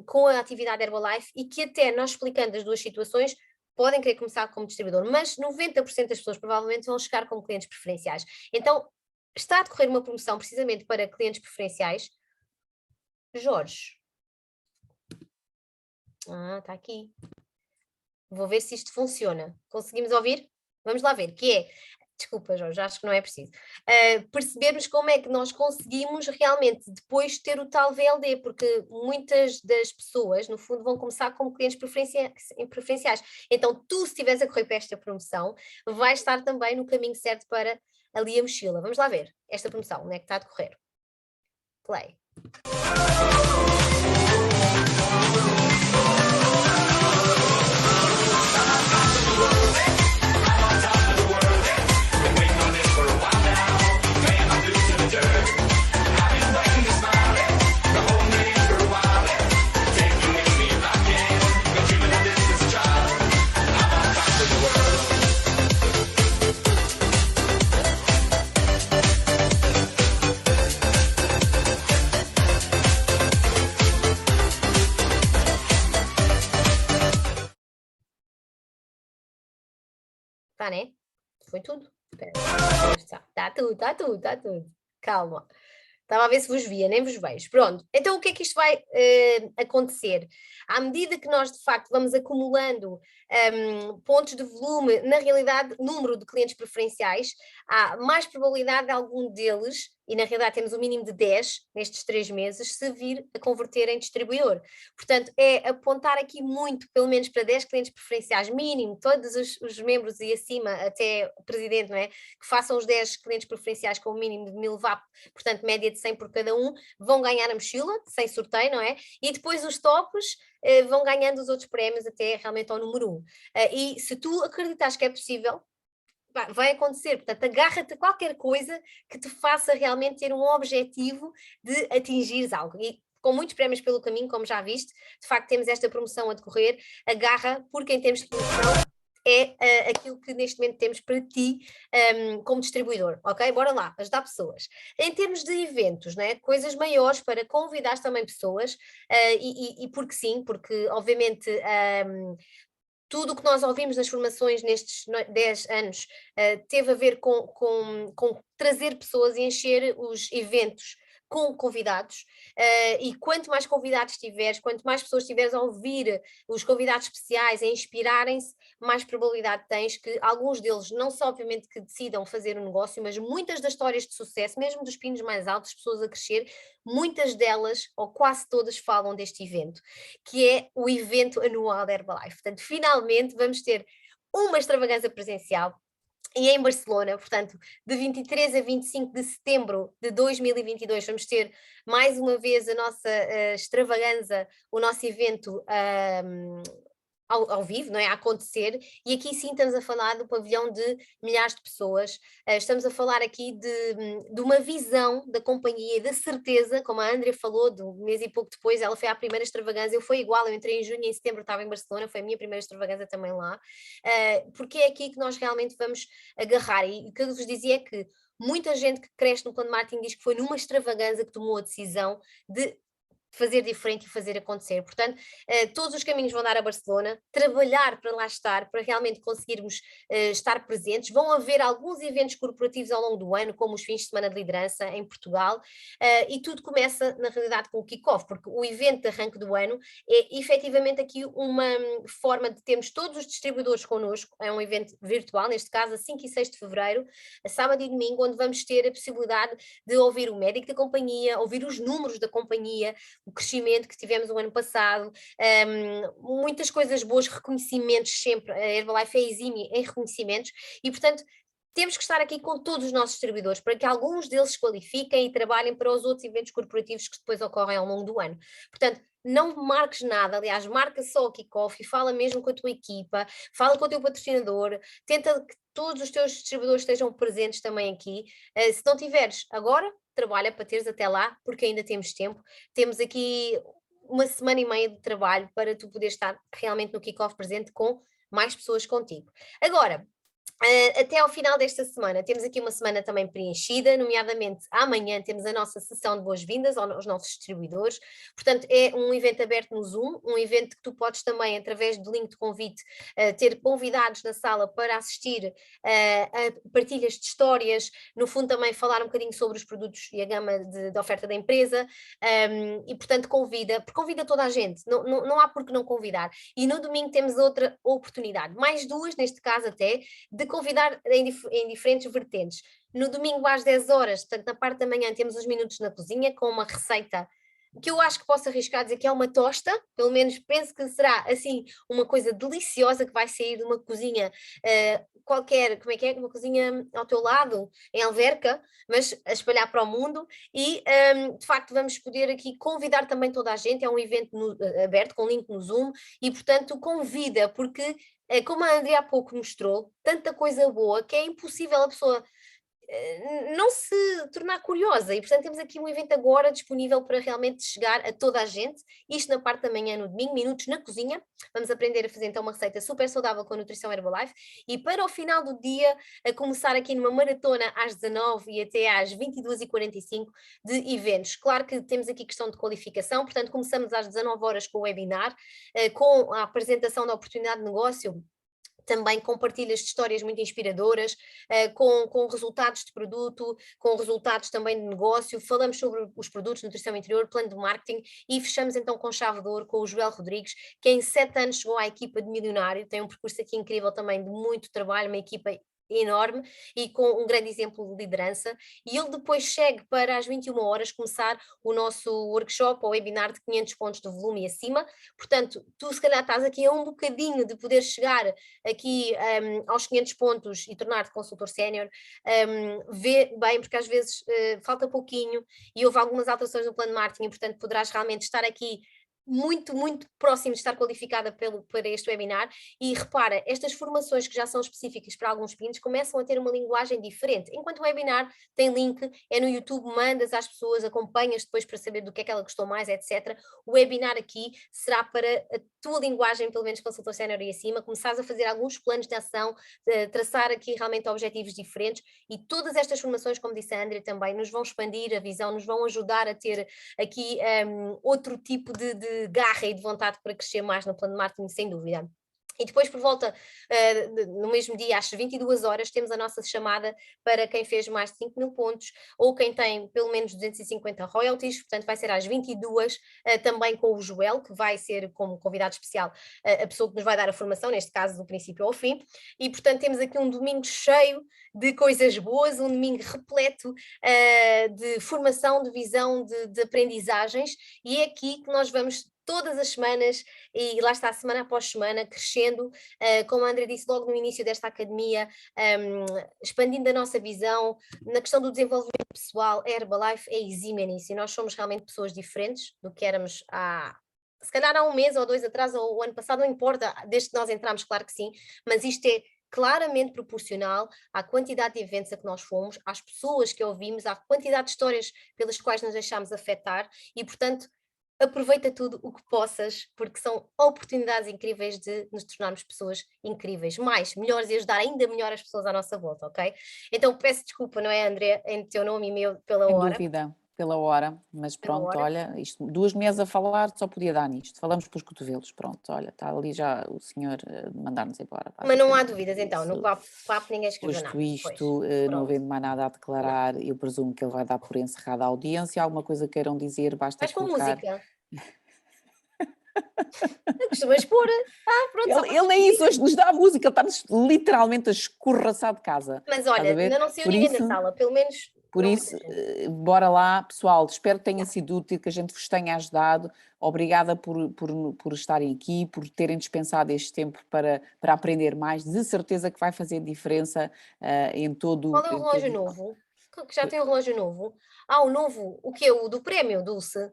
com a atividade Herbalife, e que até nós explicando as duas situações podem querer começar como distribuidor, mas 90% das pessoas provavelmente vão chegar como clientes preferenciais. Então, está a decorrer uma promoção precisamente para clientes preferenciais. Jorge. Está aqui. Vou ver se isto funciona. Conseguimos ouvir? Vamos lá ver, que é, desculpa Jorge, acho que não é preciso, percebermos como é que nós conseguimos realmente depois ter o tal VLD, porque muitas das pessoas, no fundo, vão começar como clientes preferenciais. Então tu, se estiveres a correr para esta promoção, vais estar também no caminho certo para ali a mochila. Vamos lá ver esta promoção, onde é que está a decorrer. Play. Está, né? Foi tudo. Está tudo, está tudo, está tudo. Calma. Estava a ver se vos via, nem vos vejo. Pronto, então o que é que isto vai acontecer? À medida que nós, de facto, vamos acumulando pontos de volume, na realidade, número de clientes preferenciais, há mais probabilidade de algum deles, e na realidade temos um mínimo de 10 nestes 3 meses, se vir a converter em distribuidor. Portanto, é apontar aqui muito, pelo menos para 10 clientes preferenciais, mínimo, todos os membros e acima, até o presidente, não é? Que façam os 10 clientes preferenciais com o mínimo de 1000 VAP, portanto, média de 100 por cada um, vão ganhar a mochila, sem sorteio, não é? E depois os tops vão ganhando os outros prémios até realmente ao número 1. E se tu acreditas que é possível, vai acontecer. Portanto, agarra-te a qualquer coisa que te faça realmente ter um objetivo de atingires algo. E com muitos prémios pelo caminho, como já viste, de facto temos esta promoção a decorrer. Agarra, porque em termos de promoção é aquilo que neste momento temos para ti como distribuidor, ok? Bora lá, ajudar pessoas. Em termos de eventos, né? Coisas maiores para convidar também pessoas, e porque sim, porque obviamente tudo o que nós ouvimos nas formações nestes 10 anos teve a ver com trazer pessoas e encher os eventos com convidados, e quanto mais convidados tiveres, quanto mais pessoas tiveres a ouvir os convidados especiais, a inspirarem-se, mais probabilidade tens que alguns deles, não só obviamente que decidam fazer um negócio, mas muitas das histórias de sucesso, mesmo dos pinos mais altos, pessoas a crescer, muitas delas, ou quase todas, falam deste evento, que é o evento anual da Herbalife. Portanto, finalmente vamos ter uma extravagância presencial, e em Barcelona, portanto, de 23 a 25 de setembro de 2022, vamos ter mais uma vez a nossa extravaganza, o nosso evento ao vivo, não é? A acontecer, e aqui sim estamos a falar do pavilhão de milhares de pessoas, estamos a falar aqui de uma visão da companhia, da certeza, como a Andrea falou, de um mês e pouco depois, ela foi à primeira extravagância, eu fui igual, eu entrei em junho e em setembro estava em Barcelona, foi a minha primeira extravagância também lá, porque é aqui que nós realmente vamos agarrar, e o que eu vos dizia é que muita gente que cresce no plano de marketing diz que foi numa extravagância que tomou a decisão de fazer diferente e fazer acontecer. Portanto, todos os caminhos vão dar a Barcelona, trabalhar para lá estar, para realmente conseguirmos estar presentes. Vão haver alguns eventos corporativos ao longo do ano, como os fins de semana de liderança em Portugal, e tudo começa, na realidade, com o kick-off, porque o evento de arranque do ano é efetivamente aqui uma forma de termos todos os distribuidores connosco, é um evento virtual, neste caso a 5 e 6 de fevereiro, a sábado e domingo, onde vamos ter a possibilidade de ouvir o médico da companhia, ouvir os números da companhia, o crescimento que tivemos o ano passado, muitas coisas boas, reconhecimentos sempre, a Herbalife é exímia em reconhecimentos e, portanto, temos que estar aqui com todos os nossos distribuidores para que alguns deles se qualifiquem e trabalhem para os outros eventos corporativos que depois ocorrem ao longo do ano. Portanto, não marques nada, aliás, marca só o kick-off e fala mesmo com a tua equipa, fala com o teu patrocinador, tenta que todos os teus distribuidores estejam presentes também aqui. Se não tiveres agora, trabalha para teres até lá, porque ainda temos tempo. Temos aqui uma semana e meia de trabalho para tu poderes estar realmente no kick-off presente com mais pessoas contigo. Agora, até ao final desta semana, temos aqui uma semana também preenchida, nomeadamente amanhã temos a nossa sessão de boas-vindas aos nossos distribuidores, portanto é um evento aberto no Zoom, um evento que tu podes também, através do link de convite, ter convidados na sala para assistir a partilhas de histórias, no fundo também falar um bocadinho sobre os produtos e a gama de oferta da empresa, e portanto convida toda a gente, não há por que não convidar. E no domingo temos outra oportunidade, mais duas neste caso até, de convidar em diferentes vertentes. No domingo às 10 horas, portanto na parte da manhã, temos os minutos na cozinha com uma receita que eu acho que posso arriscar a dizer que é uma tosta, pelo menos penso que será assim uma coisa deliciosa que vai sair de uma cozinha qualquer, como é que é? Uma cozinha ao teu lado, em Alverca, mas a espalhar para o mundo e de facto vamos poder aqui convidar também toda a gente, é um evento aberto com link no Zoom e portanto convida, porque como a Andrea há pouco mostrou, tanta coisa boa que é impossível a pessoa não se tornar curiosa e portanto temos aqui um evento agora disponível para realmente chegar a toda a gente, isto na parte da manhã no domingo, minutos na cozinha, vamos aprender a fazer então uma receita super saudável com a nutrição Herbalife e para o final do dia a começar aqui numa maratona às 19 e até às 22h45 de eventos. Claro que temos aqui questão de qualificação, portanto começamos às 19 horas com o webinar, com a apresentação da oportunidade de negócio, também com partilhas de histórias muito inspiradoras, com resultados de produto, com resultados também de negócio, falamos sobre os produtos, nutrição interior, plano de marketing e fechamos então com chave de ouro com o Joel Rodrigues, que em 7 anos chegou à equipa de milionário, tem um percurso aqui incrível também de muito trabalho, uma equipa enorme e com um grande exemplo de liderança e ele depois segue para às 21 horas começar o nosso workshop ou webinar de 500 pontos de volume e acima, portanto tu se calhar estás aqui a um bocadinho de poder chegar aqui aos 500 pontos e tornar-te consultor sénior, vê bem porque às vezes falta pouquinho e houve algumas alterações no plano de marketing e portanto poderás realmente estar aqui muito, muito próximo de estar qualificada para este webinar e repara, estas formações que já são específicas para alguns pinos começam a ter uma linguagem diferente, enquanto o webinar tem link, é no YouTube, mandas às pessoas, acompanhas depois para saber do que é que ela gostou mais, etc. O webinar aqui será para a tua linguagem, pelo menos consultor sénior e acima, começares a fazer alguns planos de ação, traçar aqui realmente objetivos diferentes e todas estas formações, como disse a Andrea também, nos vão expandir a visão, nos vão ajudar a ter aqui outro tipo de garra e de vontade para crescer mais no plano de marketing, sem dúvida. E depois, por volta, no mesmo dia, às 22 horas, temos a nossa chamada para quem fez mais de 5 mil pontos ou quem tem pelo menos 250 royalties, portanto vai ser às 22, também com o Joel, que vai ser como convidado especial a pessoa que nos vai dar a formação, neste caso do princípio ao fim, e portanto temos aqui um domingo cheio de coisas boas, um domingo repleto de formação, de visão, de aprendizagens, e é aqui que nós vamos todas as semanas, e lá está, semana após semana, crescendo, como a Andrea disse logo no início desta academia, expandindo a nossa visão, na questão do desenvolvimento pessoal, a Herbalife é exímia nisso, e nós somos realmente pessoas diferentes do que éramos se calhar há um mês ou 2 atrás, ou o ano passado, não importa, desde que nós entramos, claro que sim, mas isto é claramente proporcional à quantidade de eventos a que nós fomos, às pessoas que ouvimos, à quantidade de histórias pelas quais nos deixámos afetar, e portanto, aproveita tudo o que possas, porque são oportunidades incríveis de nos tornarmos pessoas incríveis, melhores e ajudar ainda melhor as pessoas à nossa volta, ok? Então peço desculpa, não é, André, em teu nome e meu pela Sem hora. dúvida. pela hora, mas Pela pronto, hora. olha, isto, 2 meses a falar só podia dar nisto, falamos pelos cotovelos, pronto, olha, está ali já o senhor a mandar-nos embora, Mas não há basicamente, dúvidas por então, no isso, papo ninguém escreveu posto nada depois. isto, não Pronto, havendo mais nada a não. declarar, eu presumo que ele vai dar por encerrada a audiência, alguma coisa queiram dizer, basta Vais pôr colocar. música? Costumas pôr? Pronto, só para Ele nem isso despedir. hoje nos dá a música, ele está-nos literalmente a escorraçar de casa, Mas estás a olha, ver? ainda não saiu Por ninguém da isso, sala, pelo menos Por não muita isso, gente. bora lá, pessoal. Espero que tenha sido útil, que a gente vos tenha ajudado. Obrigada por estarem aqui, por terem dispensado este tempo para aprender mais. De certeza que vai fazer diferença em todo. Qual é o relógio novo? Que já tem o relógio novo? O novo, o que é o do prémio, Dulce?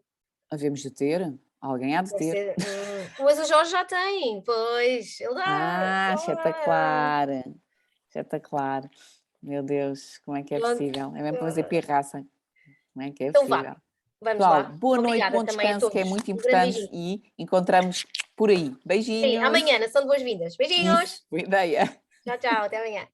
Havemos de ter, alguém há de Deve ter. ser. Mas o Jorge já tem, pois, ele dá. Ah, Ah, espetacular! Espetacular! Meu Deus, como é que é pronto. possível? É mesmo para fazer pirraça. Como é que é Então vá, possível? vamos Pessoal, lá. boa noite, Obrigada bom também a descanso, que é todos. muito Um grande importante beijinho. e encontramos por aí. Sim, Beijinhos! amanhã, na São de Boas-Vindas. Isso, Beijinhos. boa ideia. Tchau, tchau. Até amanhã.